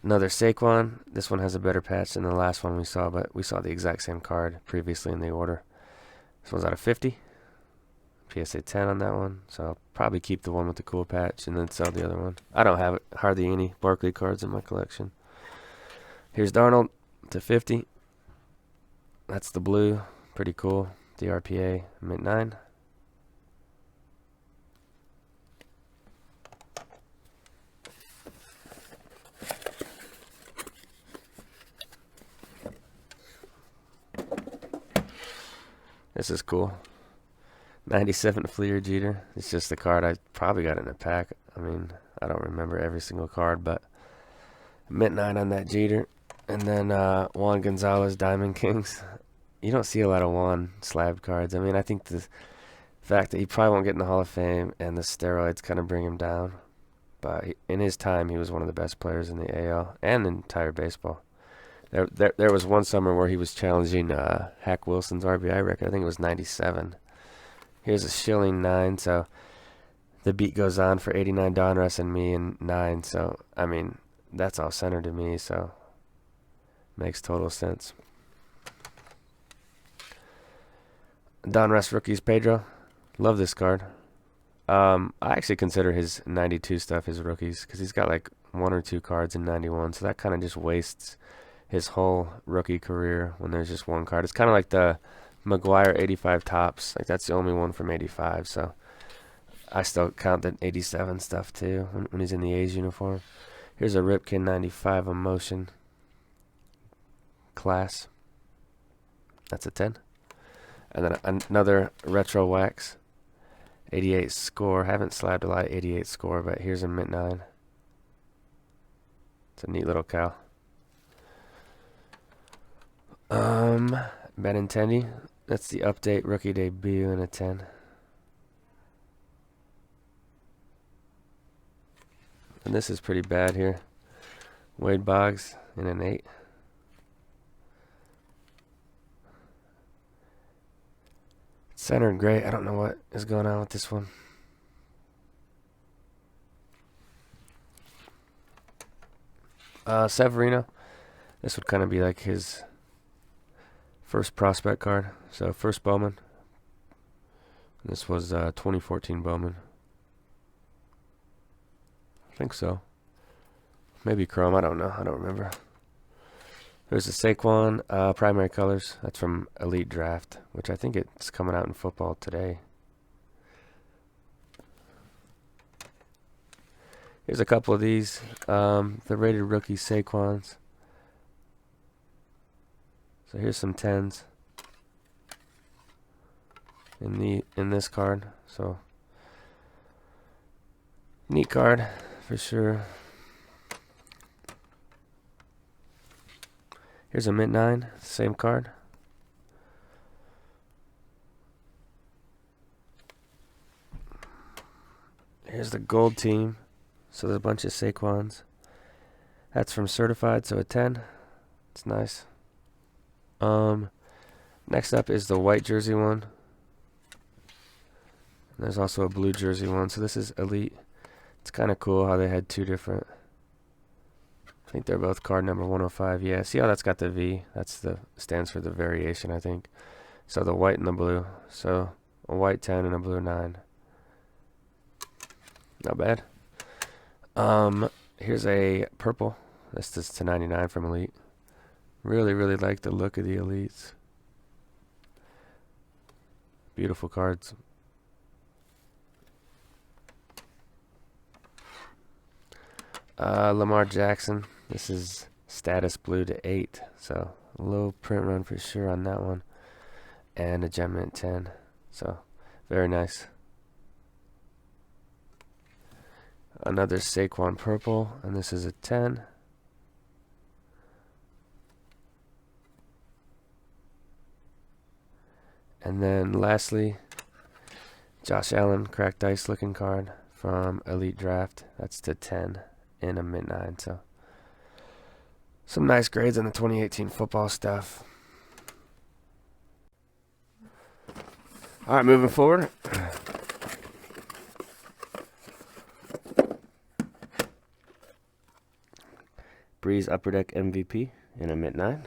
Another Saquon. This one has a better patch than the last one we saw, but we saw the exact same card previously in the order. This one's out of 50. PSA 10 on that one. So I'll probably keep the one with the cool patch and then sell the other one. I don't have hardly any Barkley cards in my collection. Here's Darnold to 50. That's the blue. Pretty cool. The RPA, mint 9. This is cool. 97 Fleer Jeter. It's just the card I probably got in a pack. I mean, I don't remember every single card, but mint 9 on that Jeter. And then Juan Gonzales Diamond Kings. You don't see a lot of Juan slab cards. I mean, I think the fact that he probably won't get in the Hall of Fame and the steroids kind of bring him down. But in his time, he was one of the best players in the AL and entire baseball. There was one summer where he was challenging Hack Wilson's RBI record. I think it was 97. Here's a Schilling 9, so the beat goes on for 89 Donruss and me and 9. So, I mean, that's all centered to me. So Makes total sense. Donruss rookies, Pedro. Love this card. I actually consider his 92 stuff his rookies because he's got like 1 or 2 cards in 91, so that kind of just wastes his whole rookie career when there's just one card. It's kind of like the McGuire 85 tops. Like that's the only one from 85, so I still count the 87 stuff too when he's in the A's uniform. Here's a Ripken 95 emotion class. That's a 10. And then another retro wax 88 score. Haven't slabbed a lot of 88 score, but here's a mint 9. It's a neat little cow. Benintendi. That's the update rookie debut in a 10. And this is pretty bad here. Wade Boggs in an 8. Centered gray. I don't know what is going on with this one. Severino. This would kind of be like his first prospect card. So first Bowman. This was 2014 Bowman. I think so. Maybe chrome. I don't know. I don't remember. There's the Saquon primary colors. That's from Elite Draft, which I think it's coming out in football today. Here's a couple of these. The rated rookie Saquons. So here's some 10s in this card. So neat card for sure. Here's a mint 9, same card. Here's the gold team. So there's a bunch of Saquons. That's from Certified, so a 10. It's nice. Next up is the white jersey one. And there's also a blue jersey one. So this is Elite. It's kind of cool how they had 2 different. I think they're both card number 105. Yeah, see how that's got the V? That's stands for the variation, I think. So the white and the blue. So a white 10 and a blue 9. Not bad. Here's a purple. This is to 99 from Elite. Really, really like the look of the Elites. Beautiful cards. Lamar Jackson. This is status blue to 8. So low print run for sure on that one. And a gem mint 10. So very nice. Another Saquon purple, and this is a 10. And then lastly, Josh Allen cracked ice looking card from Elite Draft. That's to 10 in a mint 9. So some nice grades on the 2018 football stuff. All right, moving forward. Breeze Upper Deck MVP in a mint 9.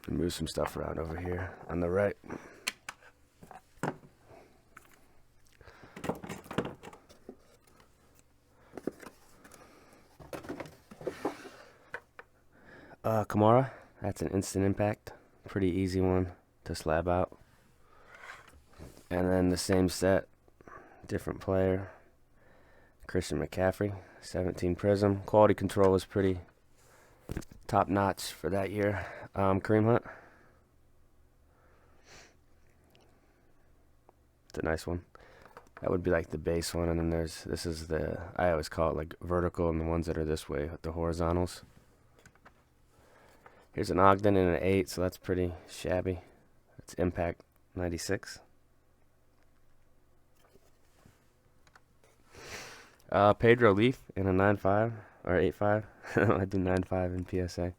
Move some stuff around over here on the right. Kamara, that's an instant impact. Pretty easy one to slab out. And then the same set, different player. Christian McCaffrey, 17 Prism. Quality control was pretty top notch for that year. Kareem Hunt. It's a nice one. That would be like the base one, and then this is the, I always call it like vertical, and the ones that are this way, the horizontals. Here's an Ogden and an 8, so that's pretty shabby. It's Impact 96. Pedro Leaf in a 9.5 or 8.5. I do 9.5 in PSA.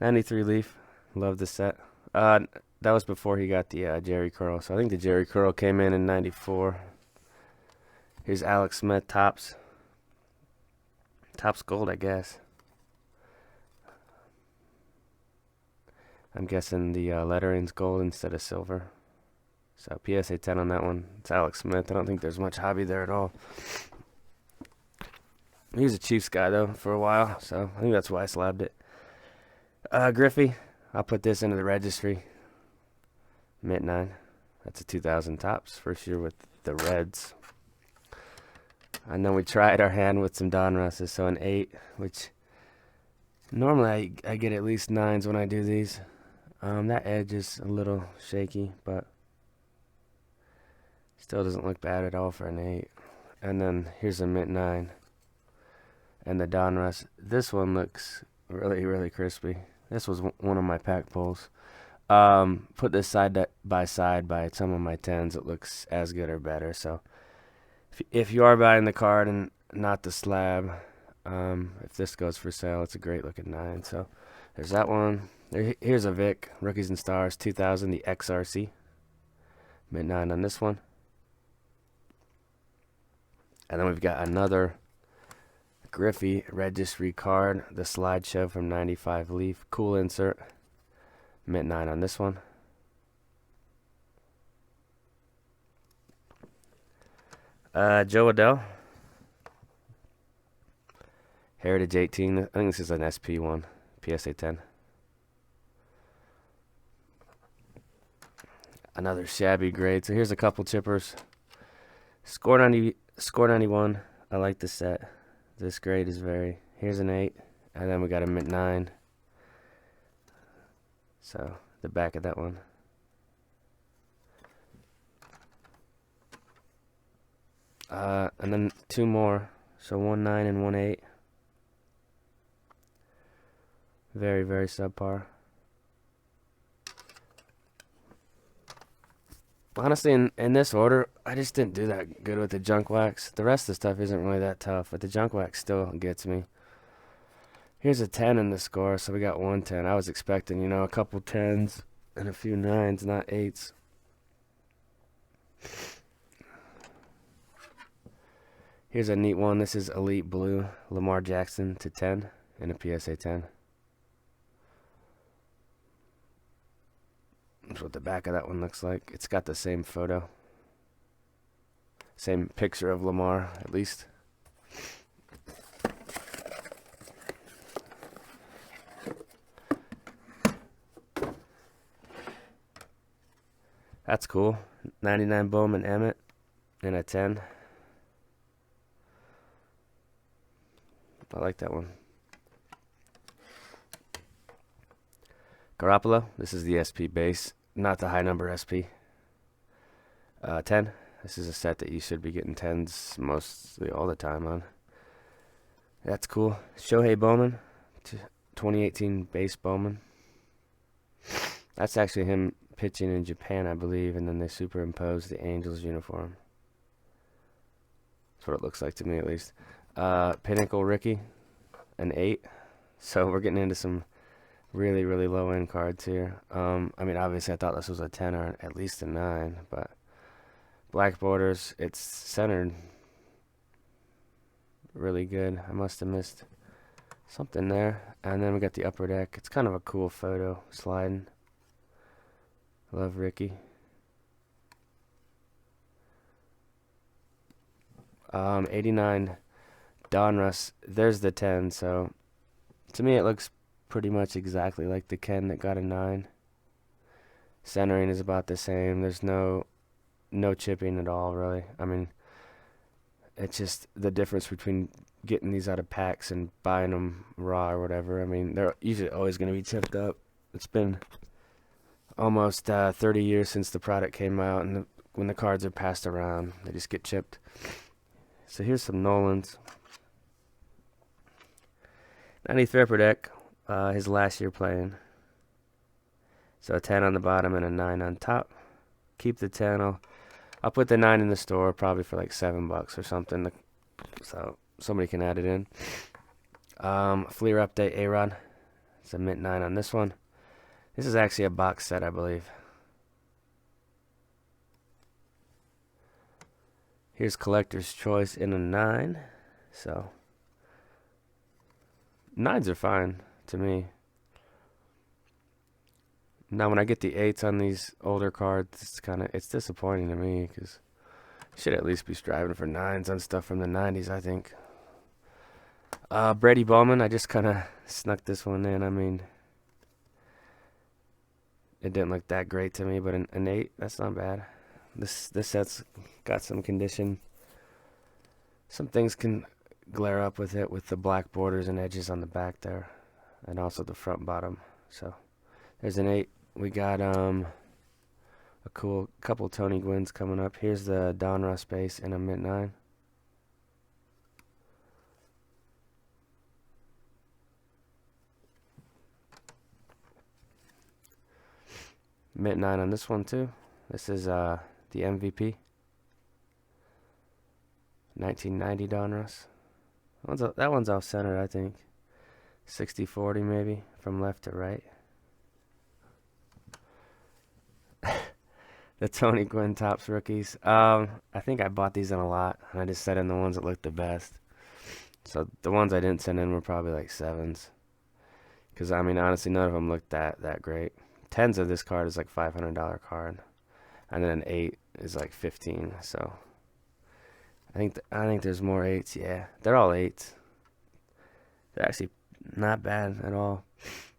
93 Leaf. Love the set. That was before he got the Jerry Curl. So I think the Jerry Curl came in 94. Here's Alex Smith Tops. Top's gold, I guess. I'm guessing the lettering's gold instead of silver. So PSA 10 on that one. It's Alex Smith. I don't think there's much hobby there at all. He was a Chiefs guy, though, for a while. So I think that's why I slabbed it. Griffey. I'll put this into the registry. Mint 9. That's a 2000 tops. First year with the Reds. I know we tried our hand with some Donrusses. So an 8, which normally I get at least 9s when I do these. That edge is a little shaky, but still doesn't look bad at all for an 8. And then here's a mint 9. And the Donruss. This one looks really, really crispy. This was one of my pack pulls. Put this side by side by some of my 10s. It looks as good or better. So if you are buying the card and not the slab, if this goes for sale, it's a great looking 9. So there's that one. Here's a Vic, Rookies and Stars, 2000, the XRC. Mint 9 on this one. And then we've got another Griffey registry card, the slideshow from 95 Leaf. Cool insert. Mint 9 on this one. Joe Adell. Heritage 18. I think this is an SP one. PSA 10. Another shabby grade. So here's a couple chippers. Score 91. I like this set. This grade is very. Here's an 8. And then we got a mint 9. So the back of that one. And then 2 more. So 1 9 and 1 8. Very, very subpar. Honestly, in this order, I just didn't do that good with the junk wax. The rest of the stuff isn't really that tough, but the junk wax still gets me. Here's a 10 in the score, so we got 1 10. I was expecting, a couple 10s and a few 9s, not 8s. Here's a neat one. This is Elite Blue, Lamar Jackson to 10 in a PSA 10. That's what the back of that one looks like. It's got the same photo. Same picture of Lamar, at least. That's cool. 99 Bowman Emmett and a 10. I like that one. Garoppolo. This is the SP base, not the high number SP. 10. This is a set that you should be getting 10s mostly all the time on. That's cool. Shohei Bowman. 2018 base Bowman. That's actually him pitching in Japan, I believe, and then they superimposed the Angels uniform. That's what it looks like to me, at least. Pinnacle Ricky, an 8. So we're getting into some really, really low-end cards here. Obviously I thought this was a 10 or at least a 9, but black borders, it's centered really good. I must have missed something there. And then we got the upper deck. It's kind of a cool photo, sliding. Love Ricky. 89 Donruss. There's the 10, so to me it looks pretty much exactly like the Ken that got a 9. Centering is about the same. There's no chipping at all, really. It's just the difference between getting these out of packs and buying them raw or whatever. They're usually always going to be chipped up. It's been almost 30 years since the product came out, and when the cards are passed around, they just get chipped. So here's some Nolans. 93 upper deck. His last year playing. So a 10 on the bottom and a 9 on top. Keep the 10. I'll put the 9 in the store probably for like $7 or something. So somebody can add it in. Fleer update A-Rod. It's a mint 9 on this one. This is actually a box set, I believe. Here's Collector's Choice in a 9. So Nines are fine to me. Now, when I get the 8s on these older cards, it's disappointing to me because you should at least be striving for 9s on stuff from the 90s, I think. Brady Bowman, I just kind of snuck this one in. I mean, it didn't look that great to me, but an 8, that's not bad. This set's got some condition. Some things can glare up with it with the black borders and edges on the back there, and also the front and bottom. So there's an 8. We got a cool couple Tony Gwynns coming up. Here's the Donruss base in a mint 9. Mint 9 on this one too. This is the MVP. 1990 Donruss. That one's off center, I think. 60-40 maybe, from left to right. The Tony Gwynn Topps rookies. I think I bought these in a lot, and I just set in the ones that looked the best. So the ones I didn't send in were probably like 7s. Because, I mean, honestly, none of them looked that great. 10s of this card is like $500 card. And then an 8 is like 15, so... I think there's more 8s, yeah. They're all 8s. They're actually not bad at all.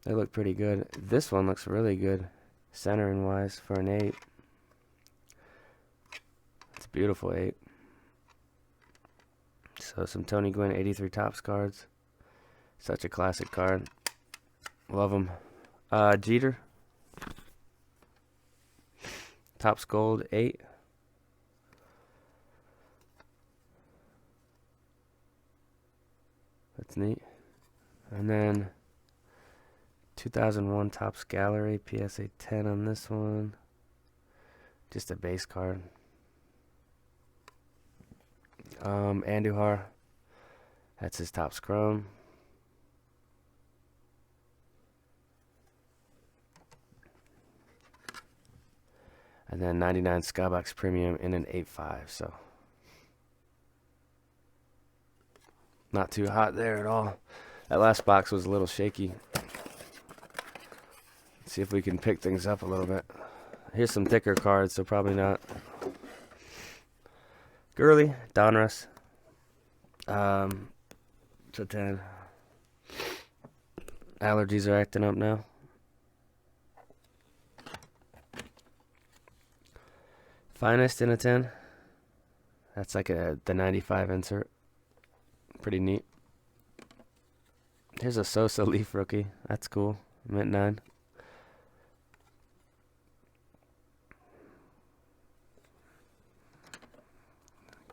They look pretty good. This one looks really good, centering wise, for an 8. It's a beautiful 8. So some Tony Gwynn 83 Topps cards. Such a classic card. Love them. Jeter. Topps Gold 8. That's neat. And then 2001 Topps Gallery, PSA 10 on this one. Just a base card. Andujar. That's his Topps Chrome. And then 99 Skybox Premium in an 8.5, so not too hot there at all. That last box was a little shaky. Let's see if we can pick things up a little bit. Here's some thicker cards, so probably not. Gurley, Donruss. To 10. Allergies are acting up now. Finest in a 10. That's like the 95 insert. Pretty neat. Here's a Sosa Leaf rookie. That's cool. Mint 9.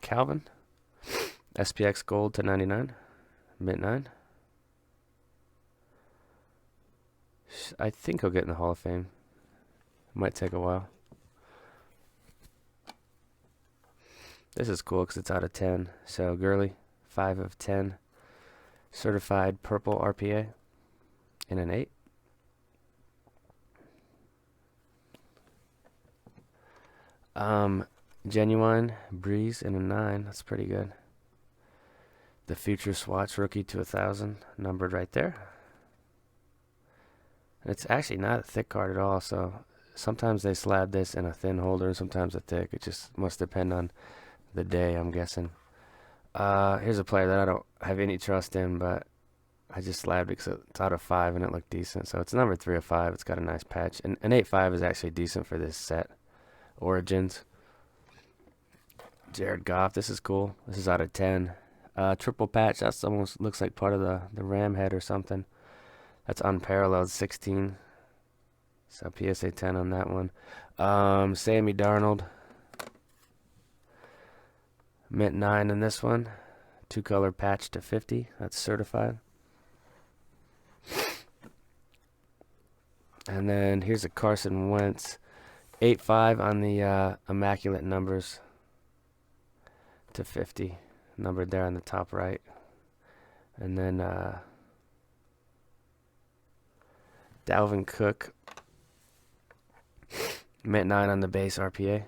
Calvin. SPX Gold to 99. Mint 9. I think he'll get in the Hall of Fame. Might take a while. This is cool because it's out of 10. So Gurley, 5 of 10. Certified purple RPA in an 8. Genuine Breeze in a 9. That's pretty good. The Future Swatch rookie to 1,000, numbered right there. And it's actually not a thick card at all, so sometimes they slab this in a thin holder and sometimes a thick. It just must depend on the day, I'm guessing. Here's a player that I don't have any trust in, but I just slabbed it because it's out of 5 and it looked decent. So it's number 3 of 5. It's got a nice patch. And an 8.5 is actually decent for this set. Origins. Jared Goff. This is cool. This is out of 10. Triple patch. That's almost looks like part of the ram head or something. That's unparalleled. 16. So PSA 10 on that one. Sammy Darnold. Mint 9 in this one. 2-color patch to 50. That's certified. And then here's a Carson Wentz. 8.5 on the immaculate numbers to 50. Numbered there on the top right. And then Dalvin Cook. Mint 9 on the base RPA.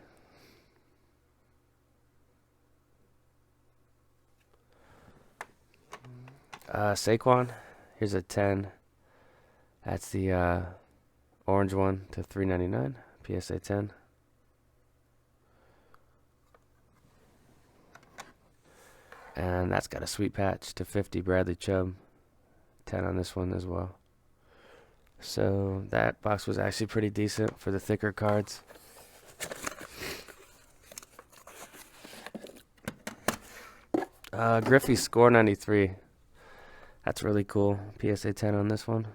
Saquon Here's a 10. That's the orange one to $3.99. PSA 10. And that's got a sweet patch to 50. Bradley Chubb. 10 on this one as well. So that box was actually pretty decent for the thicker cards. Griffey score 93. That's really cool. PSA 10 on this one.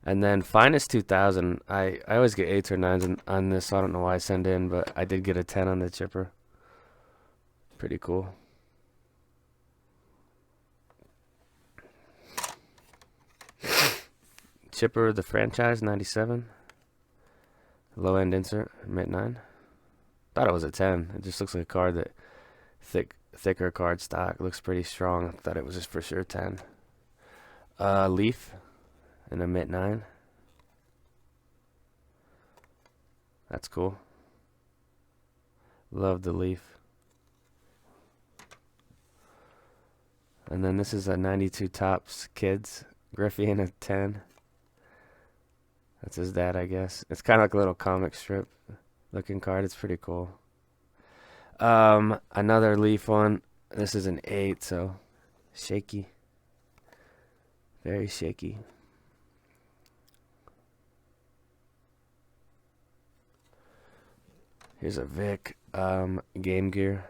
And then Finest 2000. I always get 8s or 9s on this, so I don't know why I send in, but I did get a 10 on the chipper. Pretty cool. Chipper, the franchise, 97. Low end insert, mint 9. Thought it was a 10. It just looks like a card that thicker card stock. Looks pretty strong. I thought it was just for sure 10. Leaf and a mint 9. That's cool. Love the leaf. And then this is a 92 Topps Kids. Griffey and a 10. That's his dad, I guess. It's kind of like a little comic strip looking card. It's pretty cool. Another leaf one. This is an 8, so shaky. Very shaky. Here's a Vic Game Gear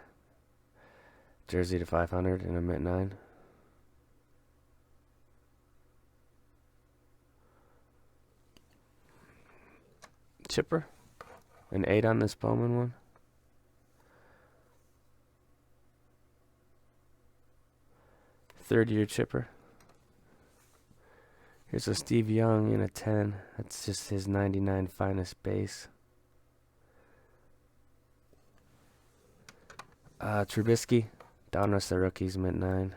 jersey to 500 and a mint 9. Chipper, an 8 on this Bowman one. Third-year chipper. Here's a Steve Young in a 10. That's just his 99 Finest base. Trubisky, Donruss the rookies, mint 9.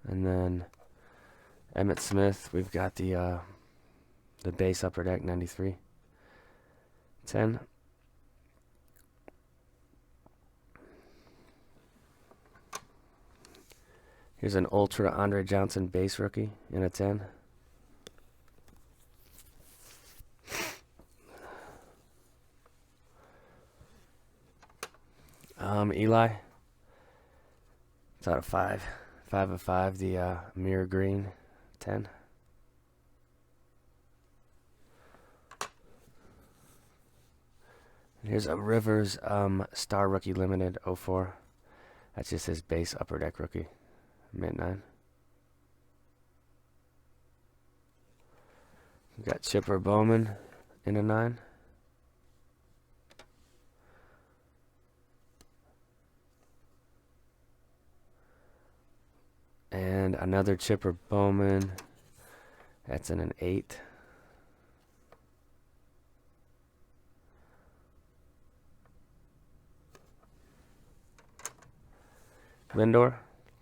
And then Emmitt Smith, we've got the base upper deck 93. 10. Here's an Ultra Andre Johnson base rookie in a 10. Eli. It's out of 5. 5 of 5. The mirror green 10. Here's a Rivers Star Rookie Limited 04. That's just his base upper deck rookie. Mint 9. We got Chipper Bowman in a 9. And another Chipper Bowman. That's in an 8. Lindor.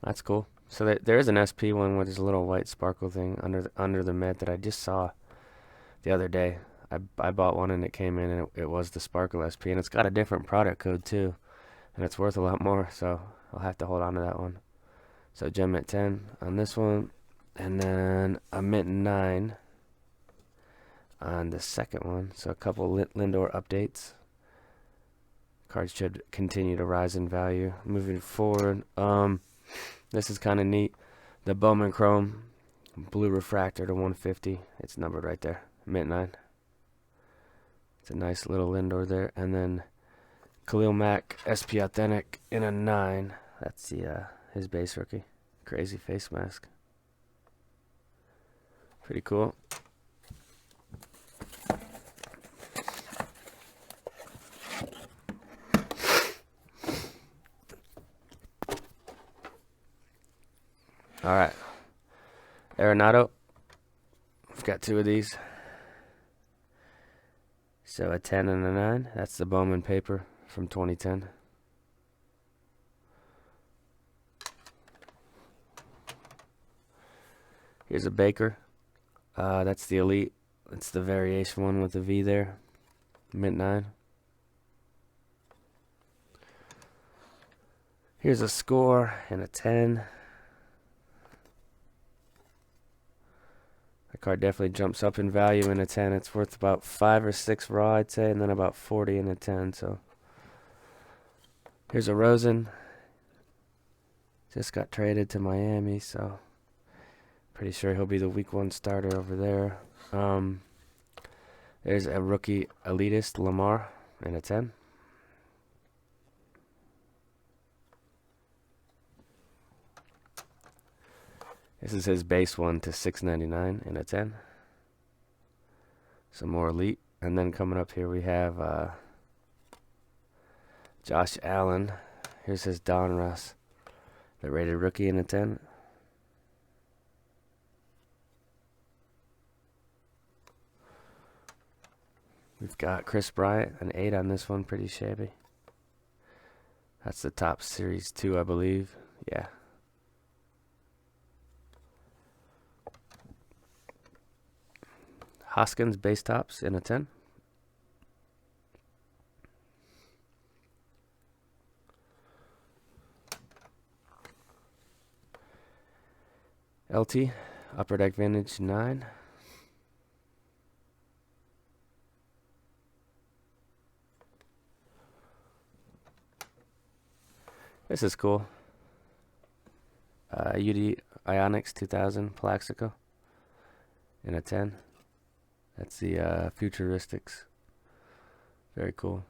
That's cool. So there is an SP one with this little white sparkle thing under the mint that I just saw the other day. I bought one and it came in and it was the sparkle SP, and it's got a different product code too, and it's worth a lot more, so I'll have to hold on to that one. So gem mint 10 on this one, and then a mint 9 on the second one. So a couple Lindor updates. Cards should continue to rise in value moving forward. This is kind of neat. The Bowman Chrome blue refractor to 150. It's numbered right there. Mint 9. It's a nice little Lindor there. And then Khalil Mack SP Authentic in a 9. That's the his base rookie. Crazy face mask. Pretty cool. All right, Arenado. We've got 2 of these. So a 10 and a 9. That's the Bowman paper from 2010. Here's a Baker. That's the Elite. That's the variation one with the V there. Mint 9. Here's a score and a 10. The card definitely jumps up in value in a 10. It's worth about 5 or 6 raw, I'd say, and then about 40 in a 10. So here's a Rosen. Just got traded to Miami, so pretty sure he'll be the week 1 starter over there. There's a rookie elitist, Lamar, in a 10. This is his base one to 699 in a 10. Some more elite. And then coming up here we have Josh Allen. Here's his Donruss, the rated rookie in a 10. We've got Chris Bryant, an 8 on this one, pretty shabby. That's the top series 2, I believe. Yeah. Hoskins base tops in a 10. LT Upper Deck Vintage 9. This is cool. UD Ionics 2000 Plaxico in a 10. That's the Futuristics. Very cool.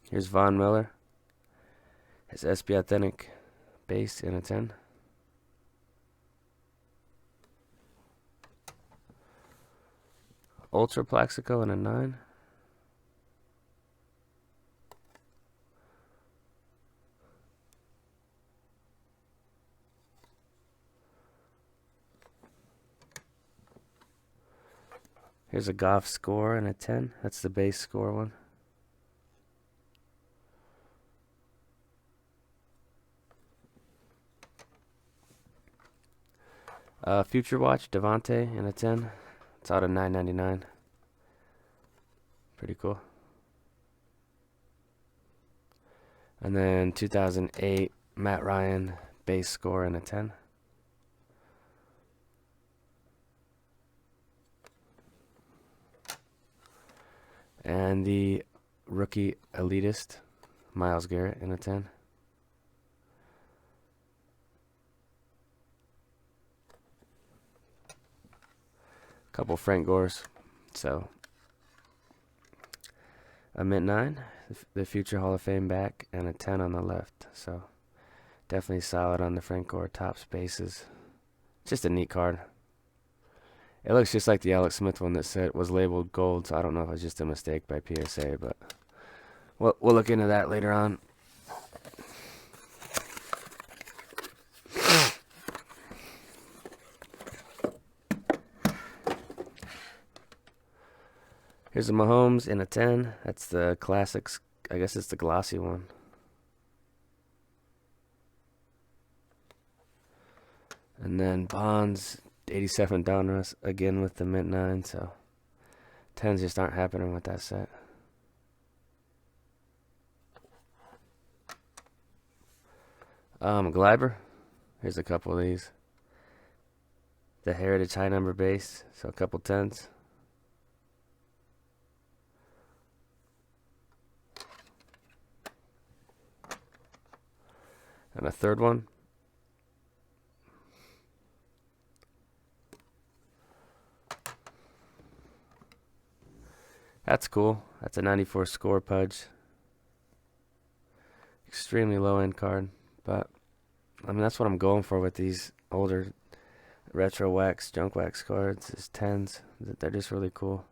Here's Von Miller. His SB Authentic base in a 10. Ultra Plaxico in a 9. Here's a Goff score and a 10. That's the base score one. Future Watch Devontae and a 10. It's out of $9.99. Pretty cool. And then 2008 Matt Ryan base score and a 10. And the rookie elitist, Myles Garrett in a 10. Couple Frank Gores. So, a mint 9, the future Hall of Fame back, and a 10 on the left. So, definitely solid on the Frank Gore top spaces. Just a neat card. It looks just like the Alex Smith one that was labeled gold, so I don't know if it was just a mistake by PSA, but we'll look into that later on. Here's a Mahomes in a 10. That's the classics. I guess it's the glossy one. And then Bonds, 87 Donruss, again with the mint 9, so 10s just aren't happening with that set. Gleiber, here's a couple of these. The Heritage high number base, so a couple 10s. And a third one. That's cool. That's a 94 score Pudge. Extremely low end card, but I mean that's what I'm going for with these older retro wax, junk wax cards is 10s. They're just really cool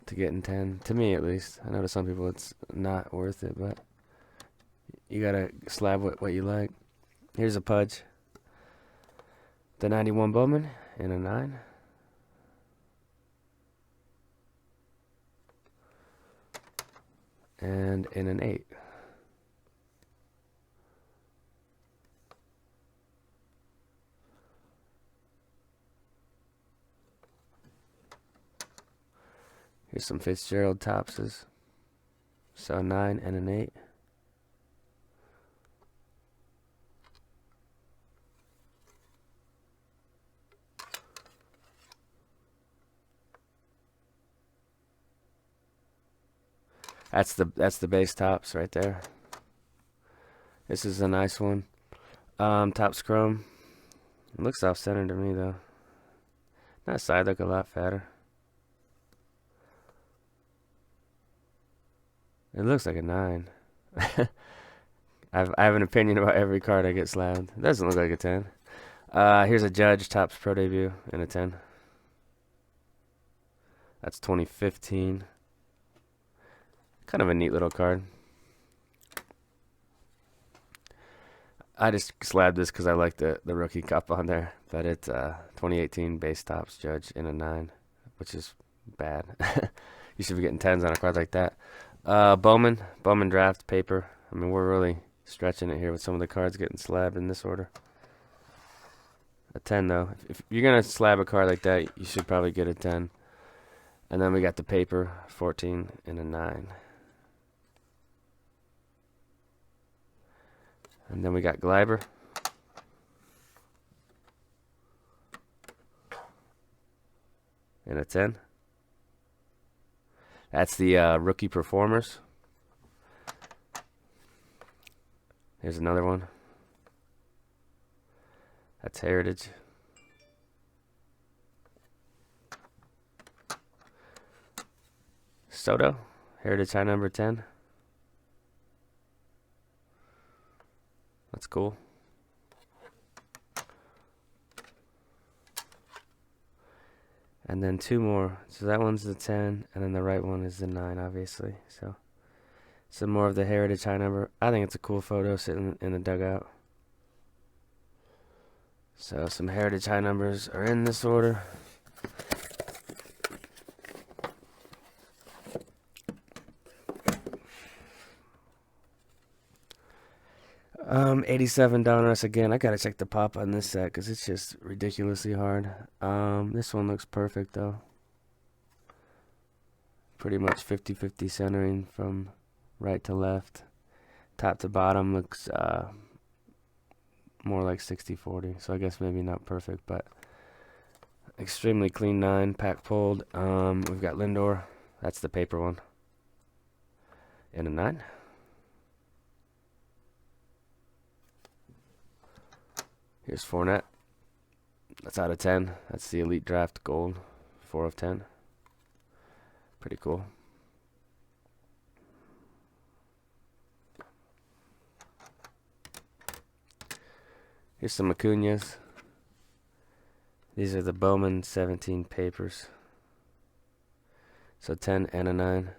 to get in 10. To me at least. I know to some people it's not worth it, but you gotta slab what you like. Here's a Pudge. The 91 Bowman in a 9. And in an 8. Here's some Fitzgerald Topses. So a 9 and an 8. That's the base tops right there. This is a nice one. Tops chrome. It looks off center to me though. That side look a lot fatter. It looks like a 9. I have an opinion about every card I get slabbed. It doesn't look like a 10. Here's a Judge Topps Pro Debut in a 10. That's 2015. Kind of a neat little card. I just slabbed this because I like the rookie cup on there. But it's 2018 base Topps Judge in a 9, which is bad. You should be getting 10s on a card like that. Bowman draft paper. I mean, we're really stretching it here with some of the cards getting slabbed in this order. A 10 though. If you're gonna slab a card like that, you should probably get a 10. And then we got the paper, 14 and a 9. And then we got Gleiber. And a 10. That's the rookie performers. Here's another one. That's Heritage. Soto, Heritage high number 10. That's cool. And then 2 more. So that one's the 10, and then the right one is the 9, obviously. So some more of the Heritage high number. I think it's a cool photo sitting in the dugout. So some Heritage high numbers are in this order. $87 again. I gotta check the pop on this set because it's just ridiculously hard. This one looks perfect though. Pretty much 50-50 centering from right to left. Top to bottom looks more like 60-40. So I guess maybe not perfect, but extremely clean 9, pack pulled. We've got Lindor. That's the paper one. And a 9. Here's Fournette. That's out of 10. That's the Elite Draft Gold. 4 of 10. Pretty cool. Here's some Acuñas. These are the Bowman 17 papers. So 10 and a 9.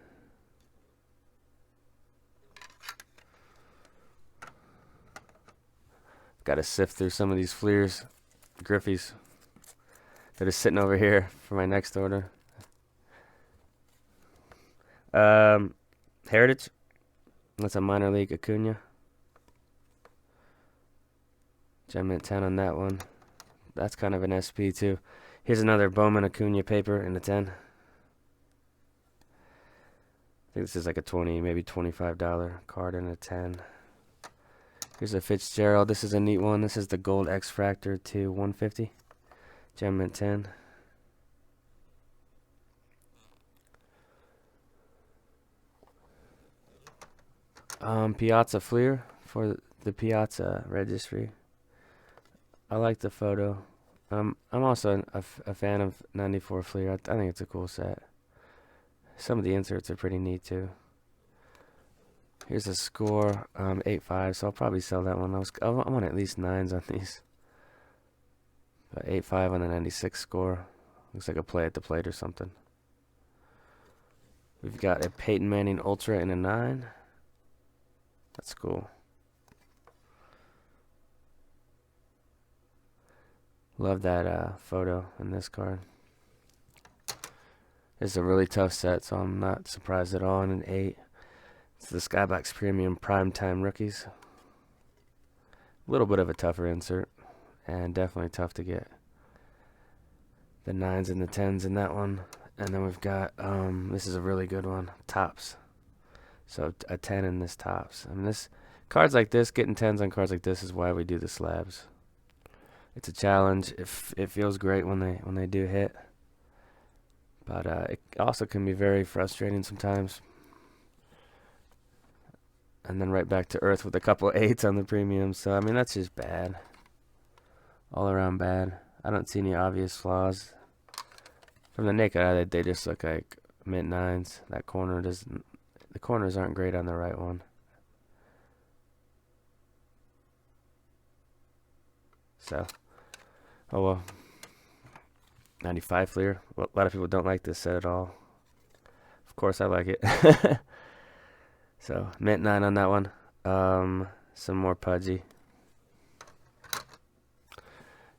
Got to sift through some of these Fleers, Griffies that are sitting over here for my next order. Heritage. That's a minor league Acuña. Gem mint 10 on that one. That's kind of an SP too. Here's another Bowman Acuña paper in a 10. I think this is like a $20, maybe $25 card in a 10. Here's a Fitzgerald. This is a neat one. This is the Gold X Fractor to 150. Gem mint 10. Piazza Fleer for the Piazza registry. I like the photo. I'm also a fan of 94 Fleer. I think it's a cool set. Some of the inserts are pretty neat too. Here's a score, 8.5, so I'll probably sell that one. I want at least 9s on these. But 8.5 on the 96 score. Looks like a play at the plate or something. We've got a Peyton Manning Ultra in a 9. That's cool. Love that photo in this card. It's a really tough set, so I'm not surprised at all in an 8. It's the Skybox Premium Primetime Rookies. A little bit of a tougher insert, and definitely tough to get the 9s and the 10s in that one. And then we've got, this is a really good one, Topps So a 10 in this tops. I mean, this cards like this, getting 10s on cards like this is why we do the slabs. It's a challenge. It feels great when they do hit, but it also can be very frustrating sometimes. And then right back to earth with a couple of 8s on the premium. So I mean, that's just bad. All around bad. I don't see any obvious flaws. From the naked eye, they just look like mint 9s. That corner doesn't. The corners aren't great on the right one. So, oh well. 95 Fleer. Well, a lot of people don't like this set at all. Of course, I like it. So, mint 9 on that one. Some more pudgy.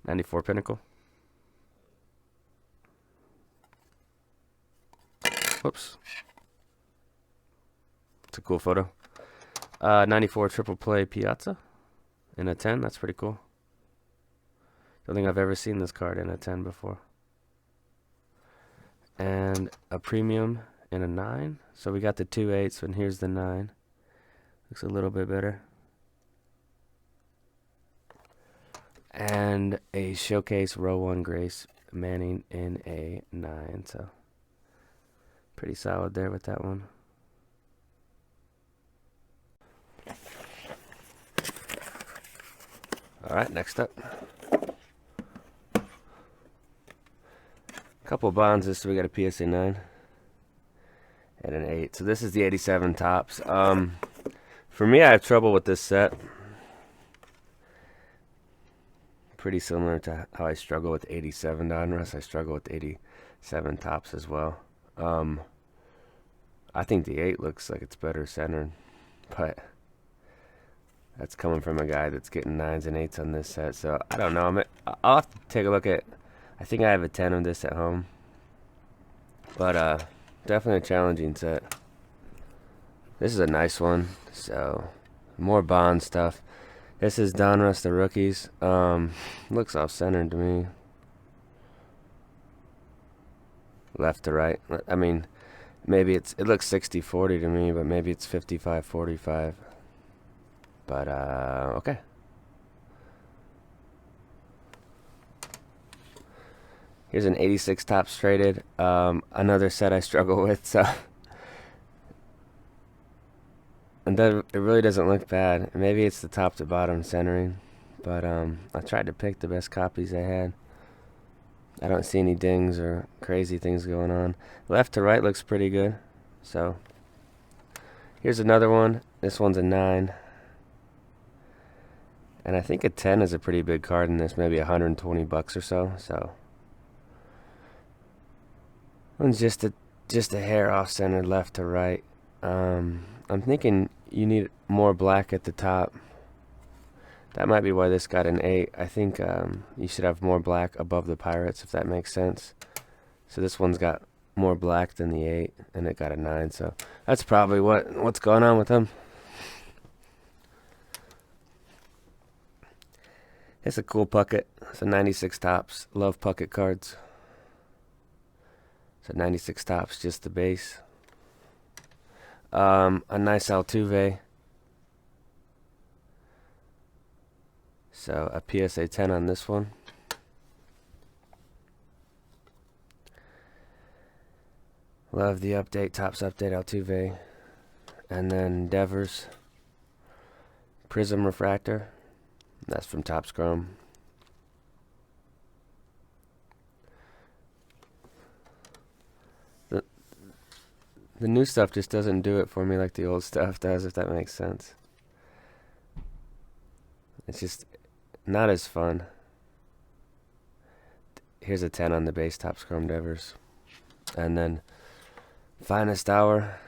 94 Pinnacle. Whoops. It's a cool photo. 94 Triple Play Piazza in a 10. That's pretty cool. Don't think I've ever seen this card in a 10 before. And a premium in a 9. So we got the 2 8s, and here's the 9. Looks a little bit better. And a showcase row 1 Grace Manning in a 9. So pretty solid there with that one. All right, next up. Couple of bonds. So we got a PSA 9 and an 8. So this is the 87 tops. For me, I have trouble with this set. Pretty similar to how I struggle with 87 Donruss. I struggle with 87 tops as well. I think the 8 looks like it's better centered, but that's coming from a guy that's getting 9s and 8s on this set. So I don't know. I'll have to take a look at. I think I have a 10 of this at home, but definitely a challenging set. This is a nice one. So more Bond stuff. This is Donruss, the rookies. Looks off-centered to me. Left to right. I mean, maybe it looks 60-40 to me, but maybe it's 55-45. But okay. Here's an 86 Topps traded. Another set I struggle with. So, and it really doesn't look bad. Maybe it's the top to bottom centering, but I tried to pick the best copies I had. I don't see any dings or crazy things going on. Left to right looks pretty good. So here's another one. This one's a 9. And I think a 10 is a pretty big card in this, maybe $120 or so. So one's just a hair off center, left to right. I'm thinking you need more black at the top. That might be why this got an 8. I think you should have more black above the Pirates, if that makes sense. So this one's got more black than the 8, and it got a 9. So that's probably what's going on with them. It's a cool Puckett. It's a 96 Topps. Love Puckett cards. It's a 96 Topps, just the base. A nice Altuve. So a PSA 10 on this one. Love the update, Topps update Altuve. And then Devers Prism Refractor. That's from Topps Chrome. The new stuff just doesn't do it for me like the old stuff does, if that makes sense. It's just not as fun. Here's a 10 on the base, Topps Chrome Devers. And then Finest Hour.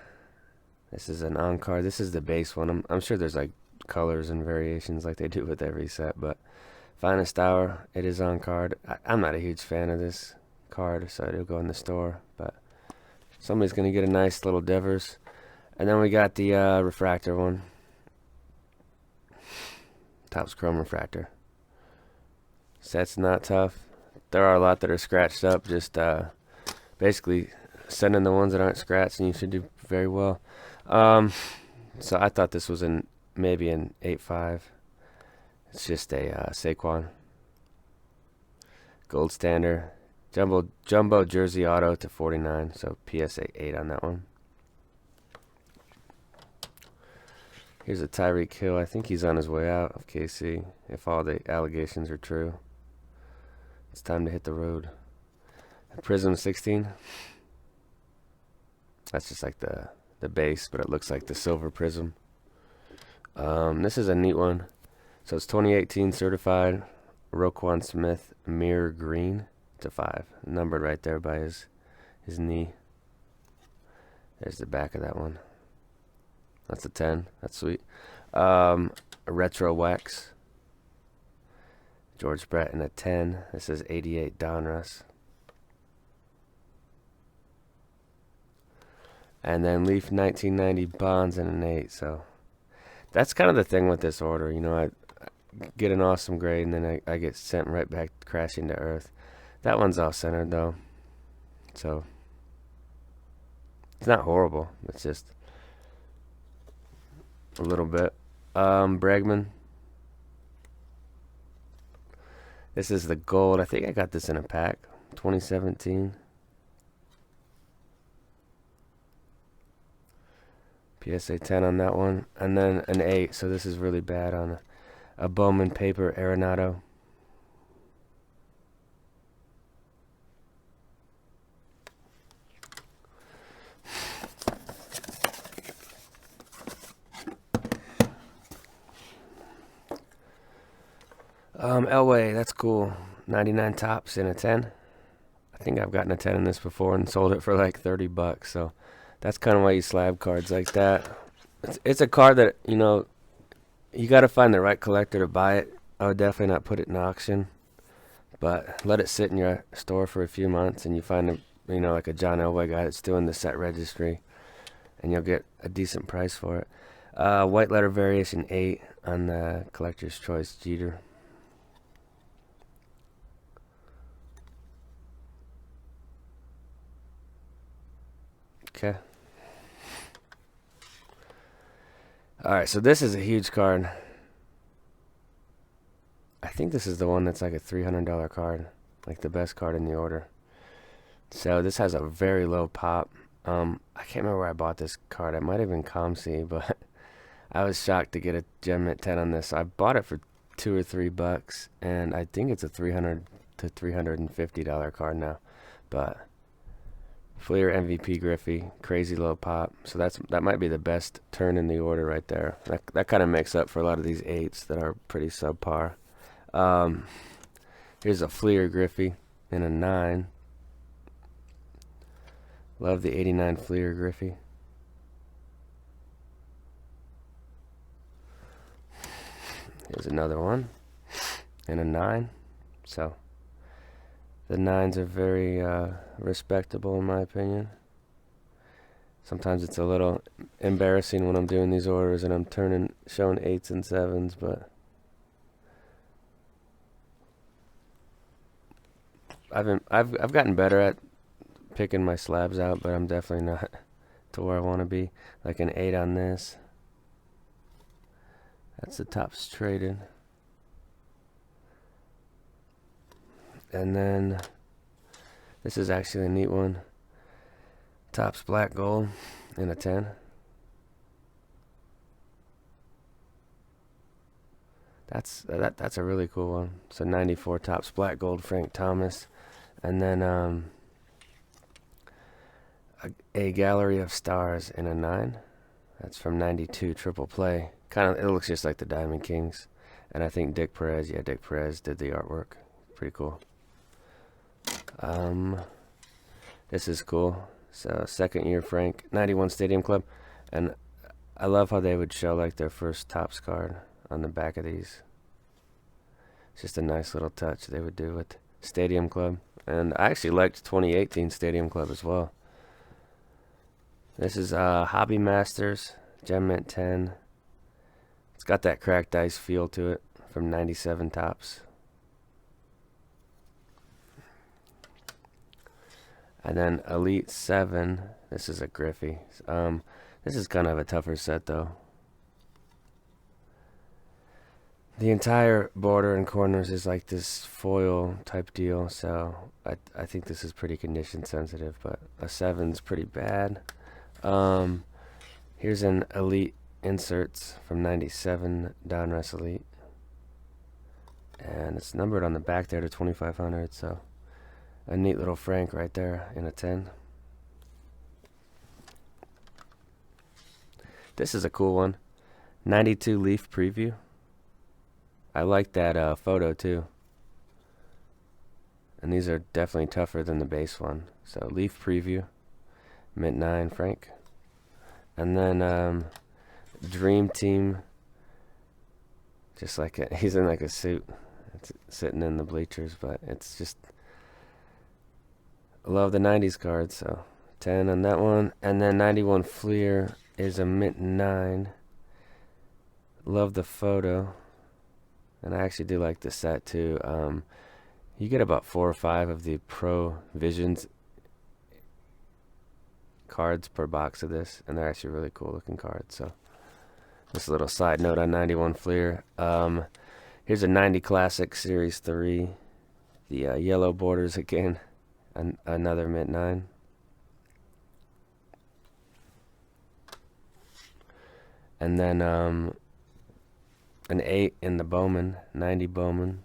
This is an on-card. This is the base one. I'm sure there's like colors and variations like they do with every set, but Finest Hour, it is on card. I'm not a huge fan of this card, so it'll go in the store, but somebody's going to get a nice little Devers. And then we got the refractor one. Topps Chrome Refractor. Set's not tough. There are a lot that are scratched up. Just basically send in the ones that aren't scratched, and you should do very well. So I thought this was maybe an 8.5. It's just a Saquon gold standard jumbo jersey auto to 49. So PSA 8 on that one. Here's a Tyreek Hill. I think he's on his way out of KC, if all the allegations are true. It's time to hit the road. Prism 16. That's just like the base, but it looks like the silver prism. This is a neat one. So it's 2018 certified Roquan Smith mirror green to 5. Numbered right there by his knee. There's the back of that one. That's a 10. That's sweet. A retro wax. George Brett in a 10. This is 88 Donruss. And then Leaf 1990 Bonds in an 8. So that's kind of the thing with this order. You know, I get an awesome grade and then I get sent right back crashing to earth. That one's off centered though. So it's not horrible. It's just a little bit. Bregman. This is the gold. I think I got this in a pack. 2017. PSA 10 on that one. And then an 8. So this is really bad on a Bowman paper Arenado. Elway, that's cool. 99 tops in a 10. I think I've gotten a 10 in this before and sold it for like $30. So that's kind of why you slab cards like that. It's a card that, you know, you got to find the right collector to buy it. I would definitely not put it in auction, but let it sit in your store for a few months and you find a, you know, like a John Elway guy that's doing the set registry, and you'll get a decent price for it. White letter variation 8 on the collector's choice Jeter. Okay. Alright, so this is a huge card. I think this is the one that's like a $300 card. Like the best card in the order. So this has a very low pop. I can't remember where I bought this card. It might have been ComC, but I was shocked to get a Gem Mint 10 on this. I bought it for $2 or $3, and I think it's a $300 to $350 card now. But Fleer MVP Griffey, crazy low pop. So that might be the best turn in the order right there. That kind of makes up for a lot of these 8s that are pretty subpar. Here's a Fleer Griffey in a 9. Love the 89 Fleer Griffey. Here's another one in a 9. So the 9s are very respectable in my opinion. Sometimes it's a little embarrassing when I'm doing these orders and I'm showing 8s and 7s, but I've gotten better at picking my slabs out, but I'm definitely not to where I want to be. Like an 8 on this. That's the tops traded. And then this is actually a neat one. Tops black gold in a 10. That's a really cool one. So 94 tops black gold Frank Thomas. And then a gallery of stars in a 9. That's from 92 triple play. It looks just like the Diamond Kings. And I think Dick Perez did the artwork. Pretty cool. This is cool. So second year Frank, 91 Stadium Club. And I love how they would show like their first Topps card on the back of these. It's just a nice little touch they would do with Stadium Club. And I actually liked 2018 Stadium Club as well. This is Hobby Masters Gem Mint 10. It's got that cracked ice feel to it from 97 Topps. And then Elite 7. This is a Griffey. This is kind of a tougher set, though. The entire border and corners is like this foil type deal, so I think this is pretty condition sensitive, but a 7's pretty bad. Here's an Elite Inserts from 97 Donruss Elite. And it's numbered on the back there to 2500, so a neat little Frank right there in a 10. This is a cool one. 92 Leaf Preview. I like that photo too. And these are definitely tougher than the base one. So Leaf Preview, Mint 9 Frank. And then Dream Team. Just like he's in like a suit. It's sitting in the bleachers, but it's just, I love the 90s cards, so 10 on that one. And then 91 Fleer is a Mint 9. Love the photo. And I actually do like the set too. You get about 4 or 5 of the Pro Visions cards per box of this, and they're actually really cool looking cards. So just a little side note on 91 Fleer. Here's a 90 Classic Series 3. The yellow borders again. Another Mint 9. And then an 8 in the Bowman, 90 Bowman.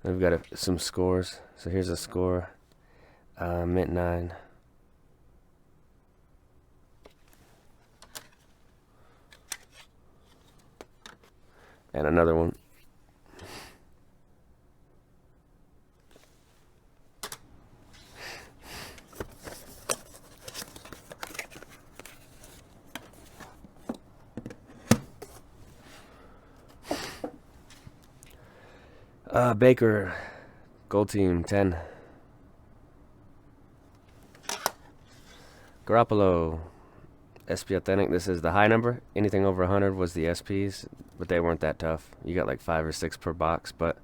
We've got some scores. So here's a score. Mint 9. And another one. Baker, Gold Team 10. Garoppolo, SP Authentic. This is the high number. Anything over 100 was the SPs, but they weren't that tough. You got like 5 or 6 per box, but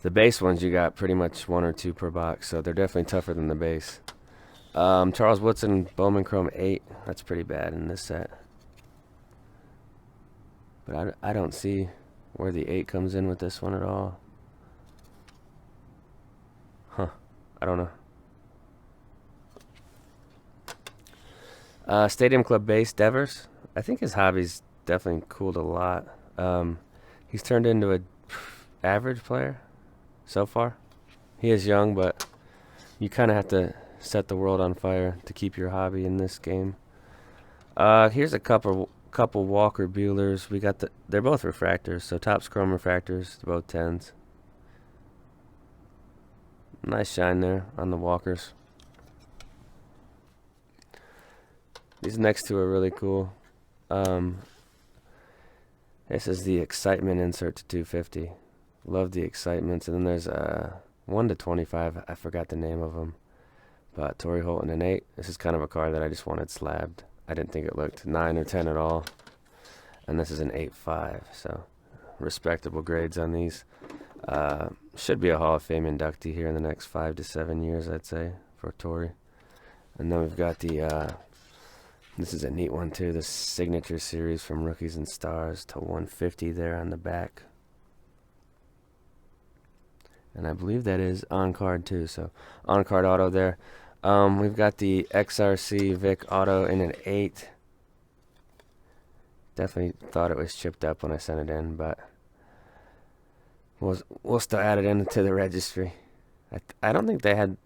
the base ones you got pretty much 1 or 2 per box, so they're definitely tougher than the base. Charles Woodson, Bowman Chrome 8. That's pretty bad in this set. But I don't see where the 8 comes in with this one at all. Huh. I don't know. Stadium Club base, Devers. I think his hobby's definitely cooled a lot. He's turned into a average player so far. He is young, but you kind of have to set the world on fire to keep your hobby in this game. Here's a couple Walker Buehlers. We got they're both refractors, so Topps Chrome refractors, both 10s. Nice shine there on the Walkers. These next two are really cool. This is the Excitement insert to 250. Love the Excitements. And then there's 1 to 25. I forgot the name of them. But Torrey Holton an 8. This is kind of a card that I just wanted slabbed. I didn't think it looked 9 or 10 at all. And this is an 8.5. So respectable grades on these. Should be a Hall of Fame inductee here in the next 5 to 7 years, I'd say, for Torrey. And then we've got the, this is a neat one too, the Signature Series from Rookies and Stars to 150 there on the back. And I believe that is on-card too, so on-card auto there. We've got the XRC Vic auto in an 8. Definitely thought it was chipped up when I sent it in, but we'll still add it into the registry. I don't think they had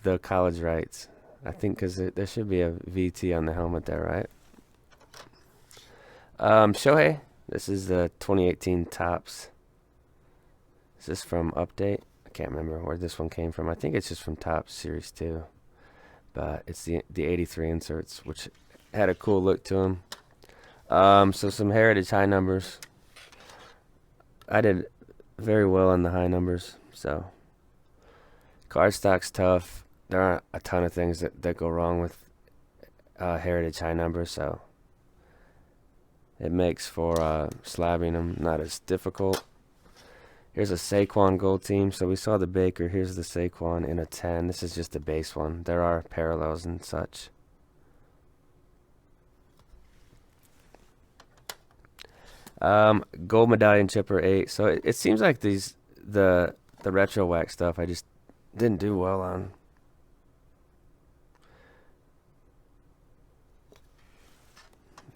the college rights. I think because there should be a VT on the helmet there, right? Shohei, this is the 2018 Topps. Is this from Update? I can't remember where this one came from. I think it's just from Topps Series 2. But it's the 83 inserts, which had a cool look to them. So some Heritage high numbers. I did very well in the high numbers. So cardstock's tough. There aren't a ton of things that go wrong with Heritage high numbers, so it makes for slabbing them not as difficult. Here's a Saquon gold team. So we saw the Baker. Here's the Saquon in a 10. This is just a base one. There are parallels and such. Gold medallion chipper 8. So it seems like the retro wax stuff I just didn't do well on.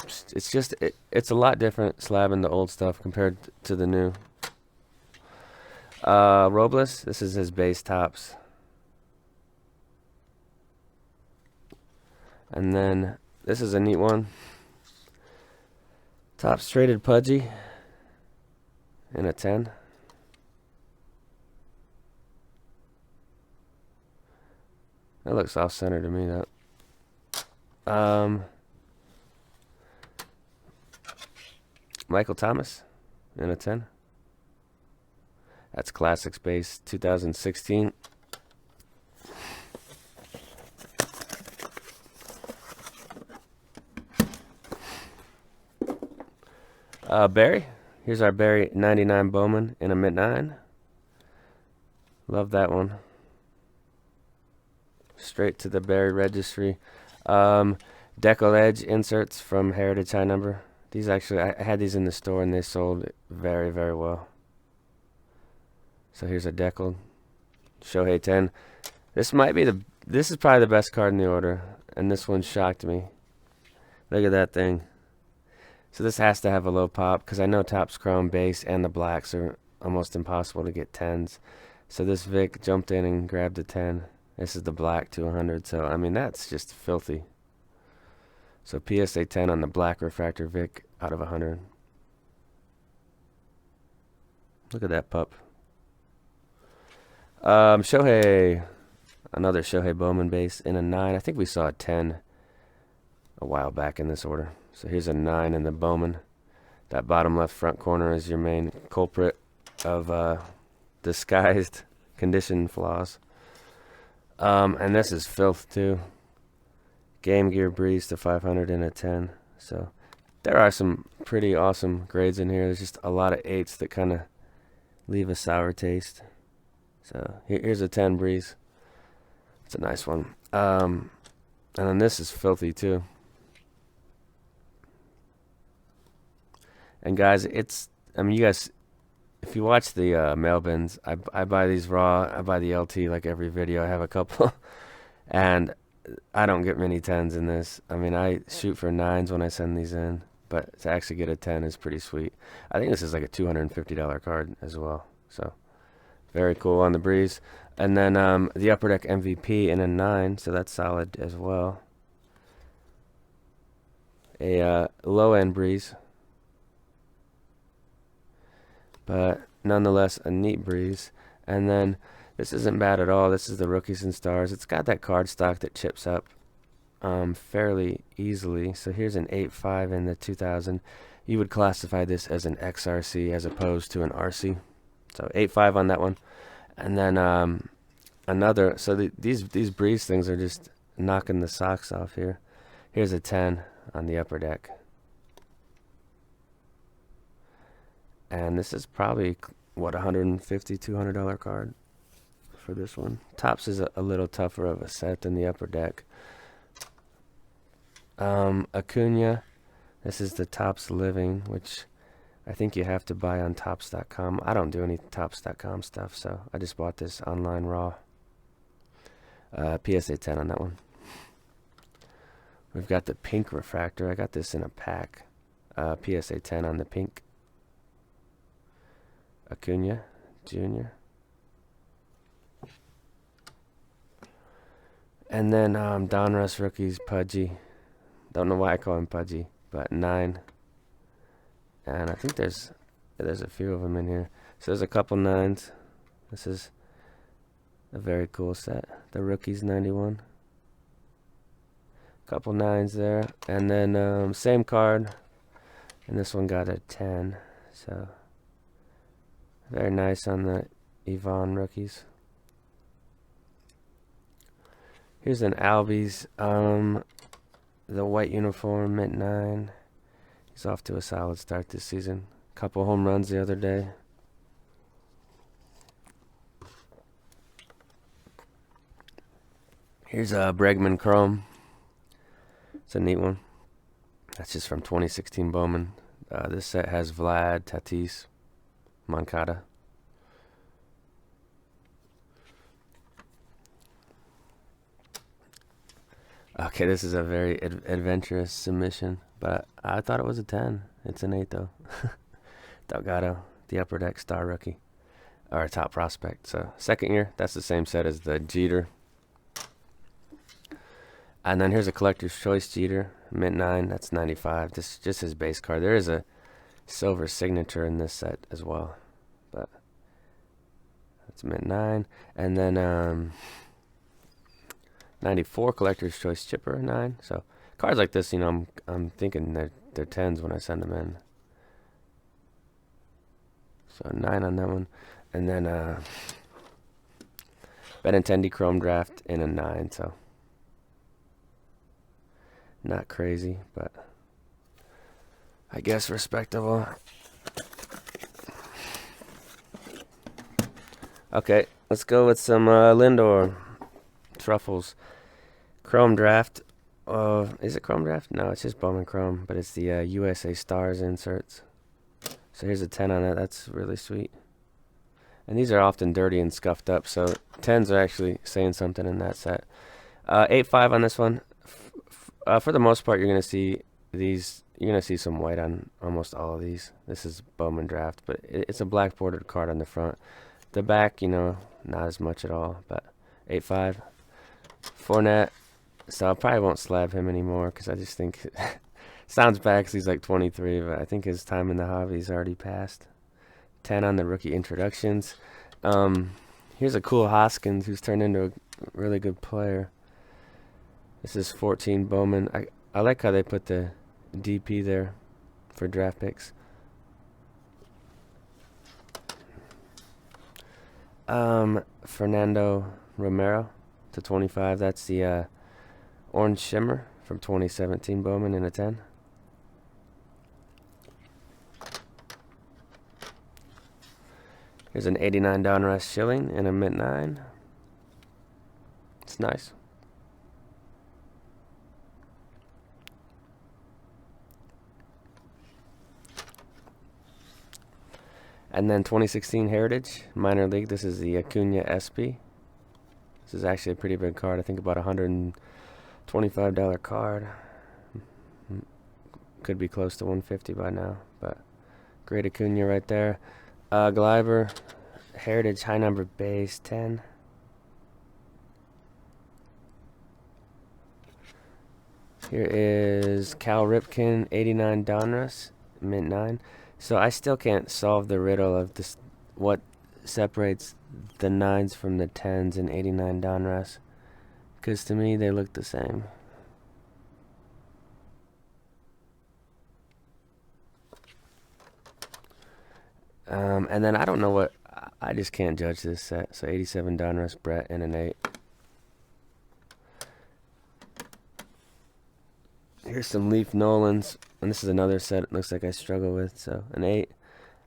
It's just it's a lot different slabbing the old stuff compared to the new. Robles, this is his base tops. And then this is a neat one. Tops traded Pudgy in a 10. That looks off center to me, that. Michael Thomas in a 10. That's Classics base 2016. Barry. Here's our Barry 99 Bowman in a mid-9. Love that one. Straight to the Barry registry. Decal Edge inserts from Heritage High Number. These actually, I had these in the store and they sold very, very well. So here's a Decal Shohei 10. This is probably the best card in the order, and this one shocked me. Look at that thing. So this has to have a low pop because I know Topps Chrome base and the blacks are almost impossible to get 10s. So this Vic jumped in and grabbed a 10. This is the black to 100. So I mean that's just filthy. So PSA 10 on the black refractor Vic out of 100. Look at that pup. Shohei, another Shohei Bowman base in a 9. I think we saw a 10 a while back in this order. So here's a 9 in the Bowman. That bottom left front corner is your main culprit of disguised condition flaws. And this is filth too. Game Gear Breeze to 500 in a 10. So there are some pretty awesome grades in here. There's just a lot of 8s that kind of leave a sour taste. So here's a 10 Breeze. It's a nice one. And then this is filthy too. And guys, I mean, you guys, if you watch the mail bins, I buy these raw. I buy the LT like every video. I have a couple. And I don't get many 10s in this. I mean, I shoot for 9s when I send these in. But to actually get a 10 is pretty sweet. I think this is like a $250 card as well. So very cool on the Breeze. And then the Upper Deck MVP in a 9. So that's solid as well. A low-end Breeze. But nonetheless, a neat Breeze. And then this isn't bad at all. This is the Rookies and Stars. It's got that card stock that chips up fairly easily. So here's an 8.5 in the 2000. You would classify this as an XRC as opposed to an RC. So 8.5 on that one. And then another. So these Breeze things are just knocking the socks off here. Here's a 10 on the Upper Deck. And this is probably, what, $150, $200 card for this one. Topps is a little tougher of a set than the Upper Deck. Acuna, this is the Topps Living, which I think you have to buy on Topps.com. I don't do any Topps.com stuff, so I just bought this online raw. PSA 10 on that one. We've got the pink refractor. I got this in a pack. PSA 10 on the pink. Acuna Jr. And then Donruss rookies Pudgy. Don't know why I call him Pudgy, but 9. And I think there's a few of them in here. So there's a couple 9s. This is a very cool set. The rookies 91. Couple 9s there, and then same card, and this one got a 10. So very nice on the Yvonne rookies. Here's an Albies, the white uniform, mint 9. He's off to a solid start this season. Couple home runs the other day. Here's a Bregman Chrome. It's a neat one. That's just from 2016 Bowman. This set has Vlad, Tatis, Moncada. Okay, this is a very adventurous submission, but I thought it was a 10. It's an 8 though. Delgado, the upper deck star rookie, or top prospect. So second year, that's the same set as the Jeter. And then here's a collector's choice Jeter, mint 9. That's 95. This is just his base card. There is a silver signature in this set as well, but that's mint 9. And then 94 collector's choice chipper 9. So cards like this, I'm thinking they're 10s when I send them in. So 9 on that one. And then Benintendi Chrome Draft in a 9. So not crazy, but I guess respectable. Okay, let's go with some Lindor Truffles Chrome Draft. Is it Chrome Draft? No, it's just Bowman Chrome, but it's the USA Stars inserts. So here's a 10 on that. That's really sweet. And these are often dirty and scuffed up, so 10s are actually saying something in that set. 8.5 on this one. For the most part, you're gonna see these. You're gonna see some white on almost all of these. This is Bowman Draft, but it's a black bordered card on the front. The back, not as much at all. But 8.5. Fournette. So I probably won't slab him anymore because I just think sounds bad because he's like 23, but I think his time in the hobby's already passed. 10 on the rookie introductions. Here's a cool Hoskins who's turned into a really good player. This is 14 Bowman. I like how they put the DP there for draft picks. Fernando Romero to 25. That's the Orange Shimmer from 2017 Bowman in a 10. Here's an 89 Donruss Schilling in a mint 9. It's nice. And then 2016 Heritage Minor League. This is the Acuna SP. This is actually a pretty big card. I think about $125 card. Could be close to 150 by now, but great Acuna right there. Gleiber Heritage High Number Base 10. Here is Cal Ripken 89 Donruss mint 9. So I still can't solve the riddle of this. What separates the 9s from the 10s in 89 Donruss? Because to me they look the same. And then I don't know what. I just can't judge this set. So 87 Donruss Brett and an 8. Here's some Leaf Nolans. And this is another set it looks like I struggle with. So an 8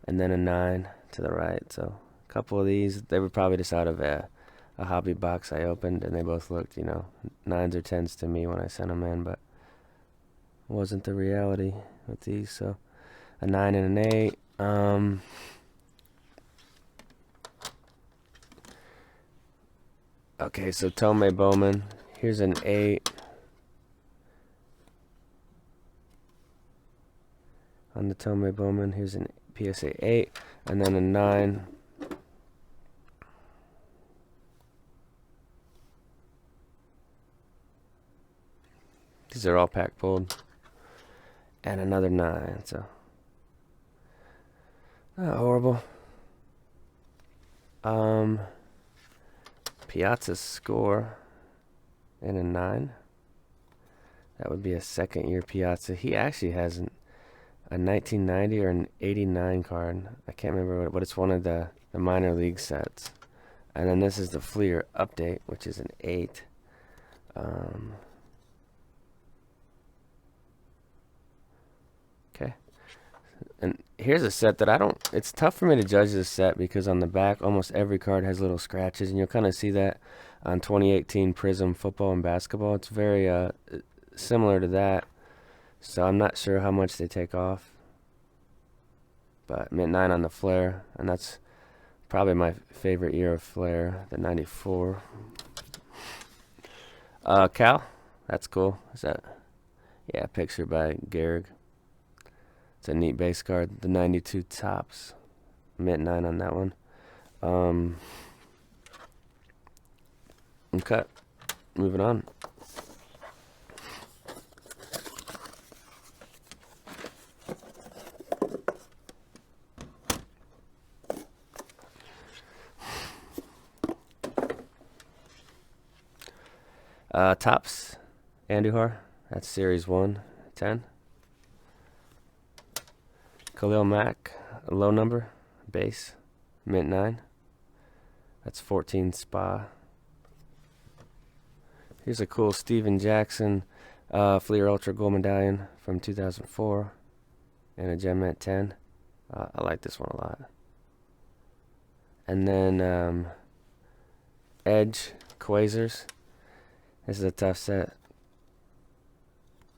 and then a 9 to the right. So a couple of these. They were probably just out of a hobby box I opened. And they both looked, 9s or 10s to me when I sent them in. But it wasn't the reality with these. So a 9 and an 8. Okay, so Tomei Bowman. Here's an 8. On the Tomei Bowman, here's an PSA 8. And then a 9. These are all pack pulled. And another 9, so not horrible. Piazza Score in a 9. That would be a second year Piazza. He actually has a 1990 or an 89 card. I can't remember what, but it's one of the minor league sets. And then this is the Fleer update, which is an 8. Okay. And here's a set that it's tough for me to judge this set because on the back almost every card has little scratches, and you'll kind of see that on 2018 Prism football and basketball. It's very similar to that, so I'm not sure how much they take off. But mint 9 on the flare, and that's probably my favorite year of flare, the 94. Cal, that's cool. Is that? Yeah, picture by Gehrig. It's a neat base card. The 92 tops, mint 9 on that one. Okay, moving on. Tops, Andujar. That's Series 1, 10. Khalil Mack, a low number, base, mint 9. That's 14 Spa. Here's a cool Steven Jackson Fleer Ultra Gold Medallion from 2004 and a Gem Mint 10. I like this one a lot. And then Edge Quasars. This is a tough set.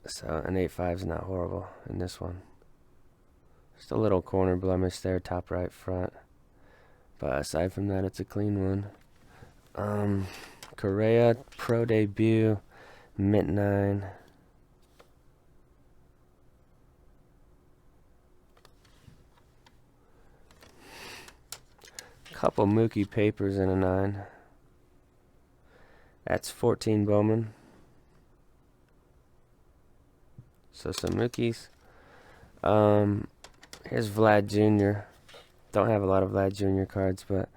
So an 8.5 is not horrible in this one. Just a little corner blemish there, top right front. But aside from that, it's a clean one. Correa Pro Debut, mint 9. Couple Mookie Papers in a 9. That's 14 Bowman. So some Mookies. Here's Vlad Jr. Don't have a lot of Vlad Jr. cards, but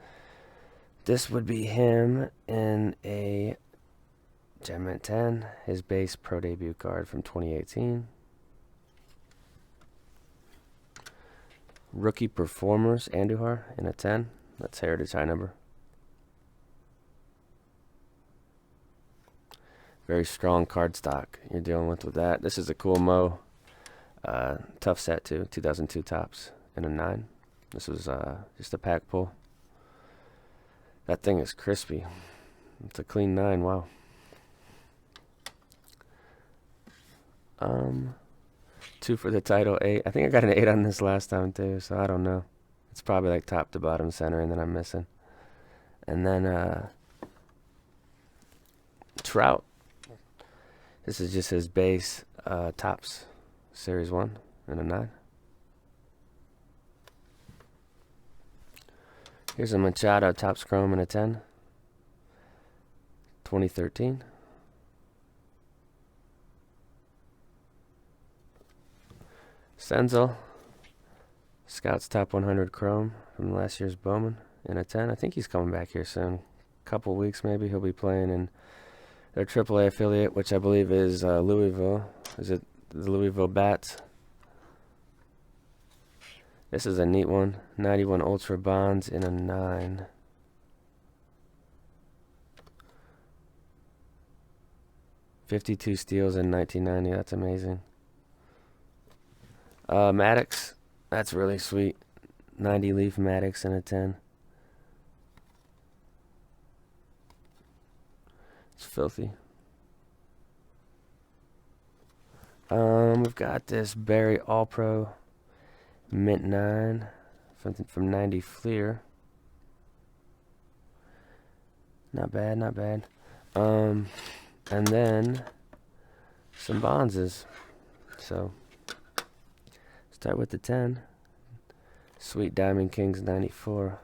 this would be him in a Gem Mint 10. His base Pro Debut card from 2018. Rookie Performers, Andujar in a 10. That's Heritage High number. Very strong card stock you're dealing with that. This is a cool Mo. Tough set too. 2002 tops in a 9. This was just a pack pull. That thing is crispy. It's a clean 9. Wow. 2 for the title, 8. I think I got an 8 on this last time too, so I don't know. It's probably like top to bottom center, and then I'm missing. And then Trout. This is just his base tops, Series 1 and a 9. Here's a Machado Topps Chrome in a 10. 2013. Senzel. Scouts Top 100 Chrome from last year's Bowman in a 10. I think he's coming back here soon. Couple weeks maybe. He'll be playing in their AAA affiliate, which I believe is Louisville. Is it the Louisville Bats? This is a neat one. 91 Ultra Bonds in a 9. $52 steals in 1990. That's amazing. Maddox. That's really sweet. 90 Leaf Maddox in a 10. It's filthy. We've got this Barry All-Pro mint 9, something from 90 Fleer. Not bad, not bad. And then some Bonzes. So start with the 10. Sweet Diamond Kings 94.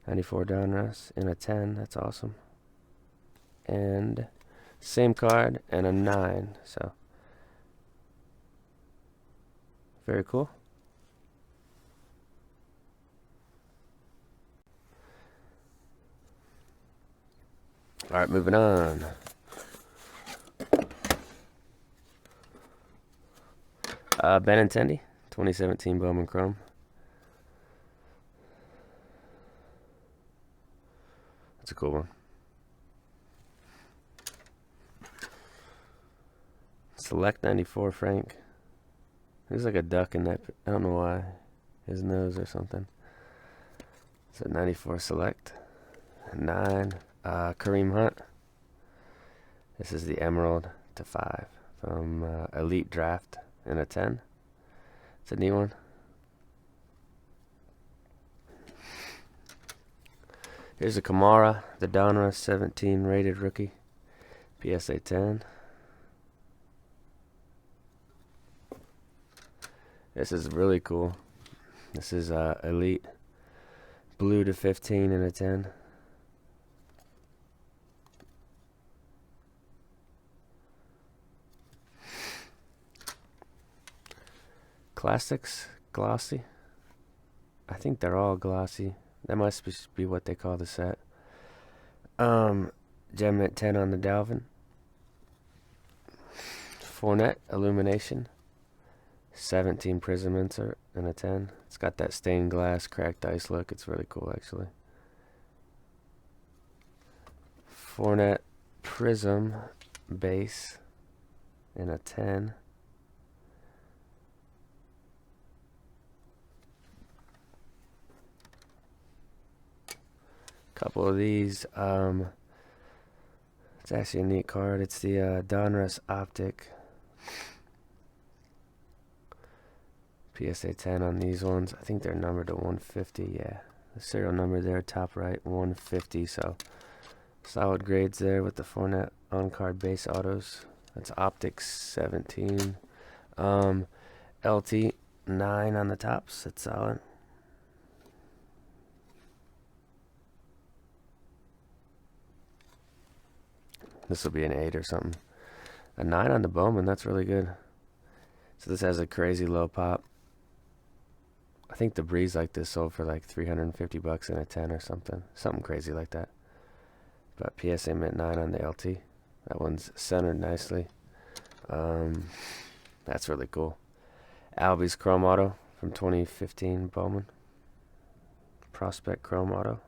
94 Donruss in a 10. That's awesome. And same card and a 9. So very cool. All right, moving on. Benintendi, 2017 Bowman Chrome. That's a cool one. Select 94 Frank. There's like a duck in that. I don't know why. His nose or something. So 94 Select. 9. Kareem Hunt. This is the Emerald /5 from Elite Draft in a 10. It's a neat one. Here's a Kamara, the Donruss 17 rated rookie, PSA 10. This is really cool. This is Elite Blue /15 in a 10. Classics, glossy. I think they're all glossy. That must be what they call the set. Gem Mint 10 on the Dalvin. Fournette Illumination. 17 Prism insert in a 10. It's got that stained glass, cracked ice look. It's really cool, actually. Fournette Prism base in a 10. Couple of these. It's actually a neat card. It's the Donruss Optic. PSA 10 on these ones. I think they're numbered to 150. Yeah, the serial number there, top right, 150. So solid grades there with the Fournette on-card base autos. That's Optics 17. LT 9 on the tops. That's solid. This will be an 8 or something. A 9 on the Bowman. That's really good. So this has a crazy low pop. I think the Breeze like this sold for like $350 in a 10 or something. Something crazy like that. But PSA Mint 9 on the LT. That one's centered nicely. That's really cool. Albie's Chrome Auto from 2015 Bowman. Prospect Chrome Auto.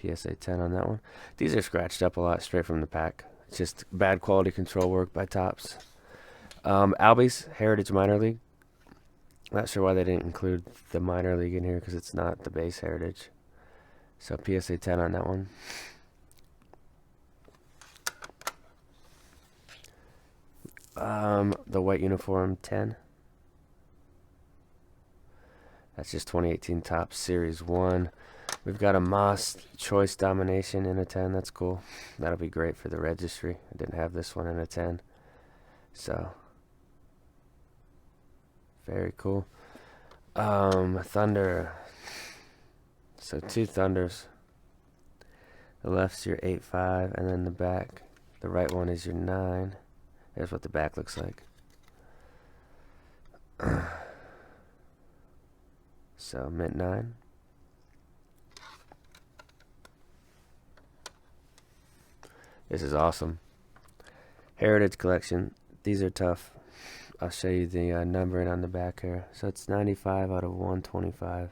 PSA 10 on that one. These are scratched up a lot straight from the pack. It's just bad quality control work by Topps. Albie's Heritage Minor League. Not sure why they didn't include the minor league in here because it's not the base Heritage. So PSA 10 on that one. The white uniform 10. That's just 2018 Topps Series 1. We've got a Moss Choice Domination in a 10. That's cool. That'll be great for the registry. I didn't have this one in a 10. So, very cool. Thunder. So 2 Thunders. The left's your 8.5, and then the back. The right one is your 9. There's what the back looks like. So, Mint 9. This is awesome. Heritage Collection. These are tough. I'll show you the numbering on the back here. So it's 95 out of 125.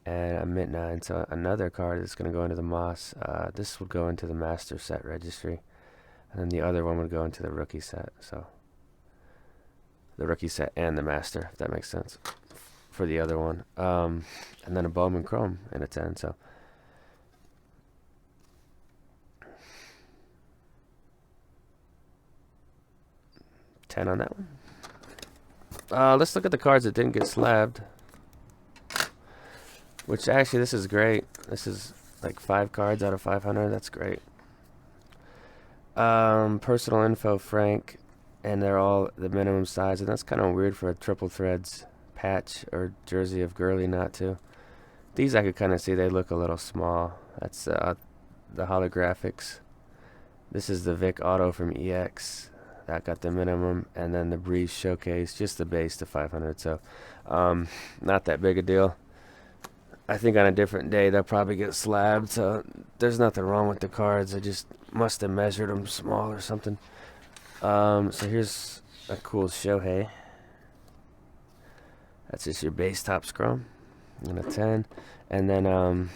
And a Mint 9. So another card that's going to go into the Moss. This would go into the Master Set Registry. And then the other one would go into the Rookie Set. So the Rookie Set and the Master, if that makes sense. For the other one. And then a Bowman Chrome in a 10. So 10 on that one. Let's look at the cards that didn't get slabbed. Which actually, this is great. This is like 5 cards out of 500. That's great. Personal info, Frank. And they're all the minimum size. And that's kind of weird for a triple threads patch or jersey of Gurley not to. These I could kind of see they look a little small. That's the holographics. This is the Vic Auto from EX. That got the minimum, and then the Breeze Showcase, just the base to 500. So, not that big a deal. I think on a different day they'll probably get slabbed. So there's nothing wrong with the cards. I just must have measured them small or something. So here's a cool Shohei. That's just your base top scrum, and a 10, and then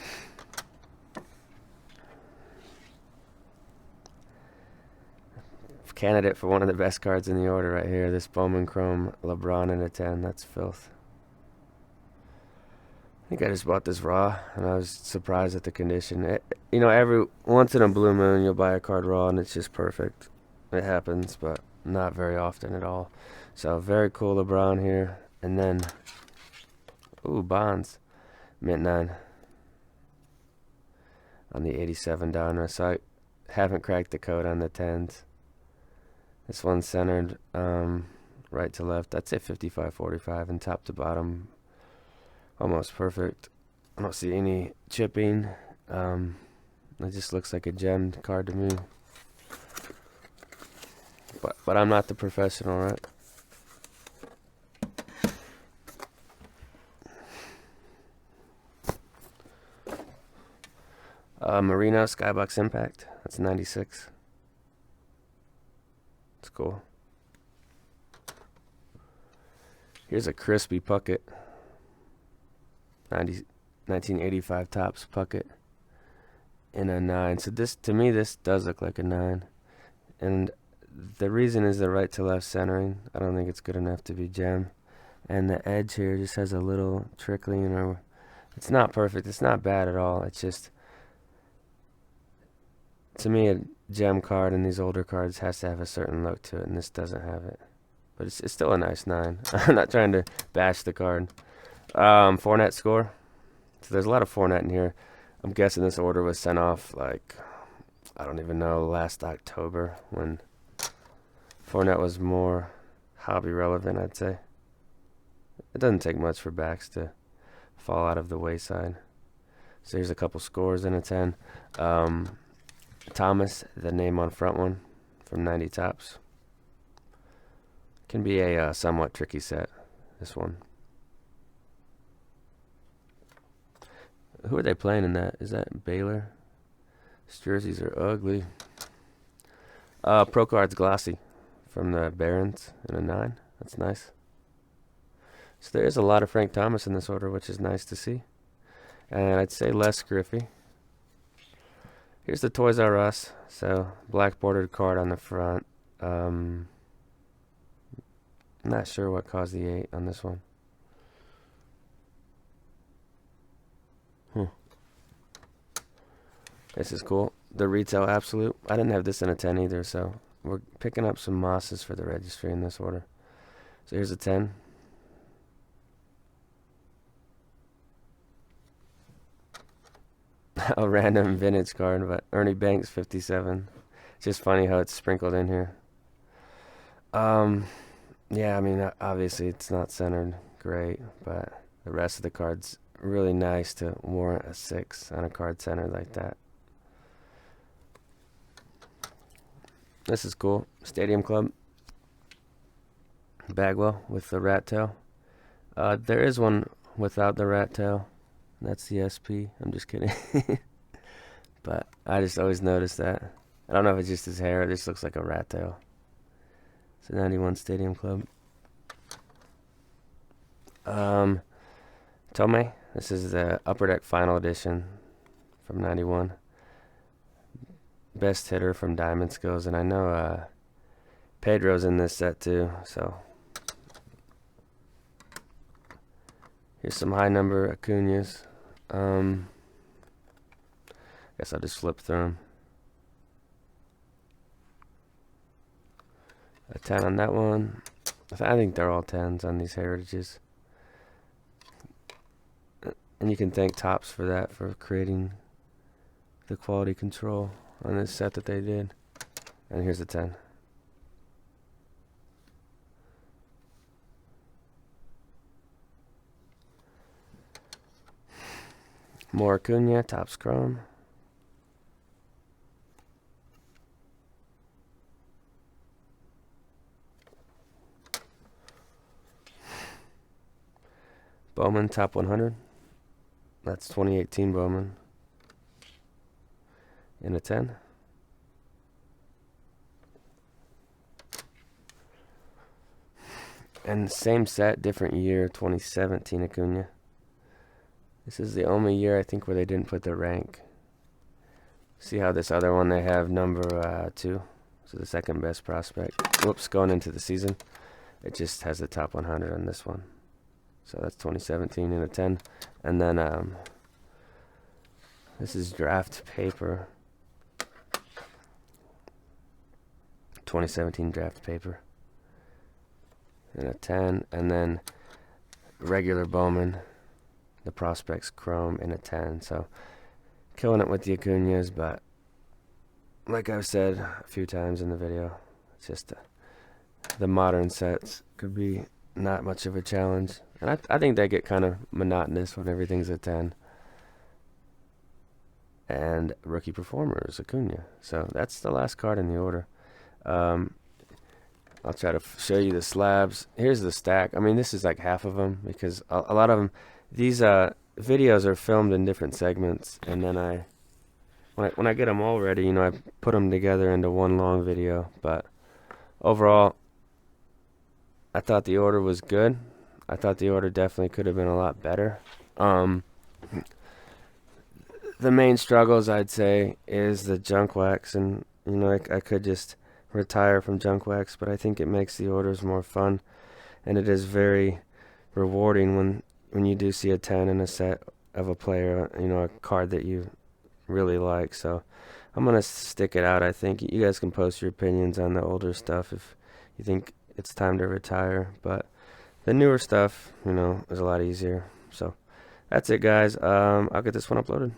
candidate for one of the best cards in the order right here. This Bowman Chrome LeBron in a 10. That's filth. think I just bought this raw, and I was surprised at the condition. You know, every once in a blue moon, you'll buy a card raw, and it's just perfect. It happens, but not very often at all. So, very cool LeBron here. And then, ooh, Bonds. Mint 9 on the 87 Donruss. So, I haven't cracked the code on the 10s. This one's centered right to left. I'd say 55-45, and top to bottom almost perfect. I don't see any chipping. It just looks like a gemmed card to me. But I'm not the professional, right? Marino Skybox Impact. That's 96. It's cool. Here's a crispy Puckett. 1985 Topps Puckett in a 9. So this, to me, this does look like a 9. And the reason is the right to left centering. I don't think it's good enough to be gem. And the edge here just has a little trickling, or it's not perfect. It's not bad at all. It's just, to me, a gem card in these older cards has to have a certain look to it, and this doesn't have it. But it's still a nice 9. I'm not trying to bash the card. Fournette score. So there's a lot of Fournette in here. I'm guessing this order was sent off, like, I don't even know, last October, when Fournette was more hobby relevant, I'd say. It doesn't take much for backs to fall out of the wayside. So here's a couple scores in a 10. Thomas, the name on front one, from 90 Topps. Can be a somewhat tricky set, this one. Who are they playing in that? Is that Baylor? These jerseys are ugly. Pro Cards Glossy from the Barons in a 9. That's nice. So there is a lot of Frank Thomas in this order, which is nice to see. And I'd say less Griffey. Here's the Toys R Us. So black bordered card on the front. Not sure what caused the 8 on this one. This is cool. The Retail Absolute. I didn't have this in a 10 either, so we're picking up some mosses for the registry in this order. So here's a 10. A random vintage card, but Ernie Banks 57. It's just funny how it's sprinkled in here. Yeah, I mean, obviously it's not centered great, but the rest of the card's really nice to warrant a 6 on a card centered like that. This is cool. Stadium Club. Bagwell with the rat tail. There is one without the rat tail. That's the SP. I'm just kidding. But I just always noticed that. I don't know if it's just his hair. It just looks like a rat tail. It's a 91 Stadium Club. Tomei. This is the Upper Deck Final Edition from 91. Best hitter from Diamond Skills. And I know Pedro's in this set too. So here's some high number Acuñas. Guess I'll just flip through them. A 10 on that one. I think they're all 10s on these heritages. And you can thank Topps for that, for creating the quality control on this set that they did. And here's a 10. More Acuña, Topps Chrome. Bowman, top 100. That's 2018 Bowman. In a 10. And same set, different year, 2017 Acuña. This is the only year, I think, where they didn't put the rank. See how this other one they have number 2. So the second best prospect. Whoops, going into the season. It just has the top 100 on this one. So that's 2017 in a 10. And then this is draft paper. 2017 draft paper in a 10. And then regular Bowman, the Prospects Chrome in a 10. So killing it with the Acuñas, but like I've said a few times in the video, it's just the modern sets could be not much of a challenge. And I think they get kind of monotonous when everything's a 10. And rookie performers, Acuña. So that's the last card in the order. I'll try to show you the slabs. Here's the stack. I mean, this is like half of them because a lot of them, these videos are filmed in different segments, and then when I get them all ready, you know, I put them together into one long video. But overall, I thought the order was good. I thought the order definitely could have been a lot better. The main struggles, I'd say, is the junk wax, and you know, I could just retire from junk wax, but I think it makes the orders more fun, and it is very rewarding when you do see a 10 in a set of a player, you know, a card that you really like. So I'm gonna stick it out. I think you guys can post your opinions on the older stuff if you think it's time to retire, but the newer stuff, you know, is a lot easier. So that's it, guys. I'll get this one uploaded.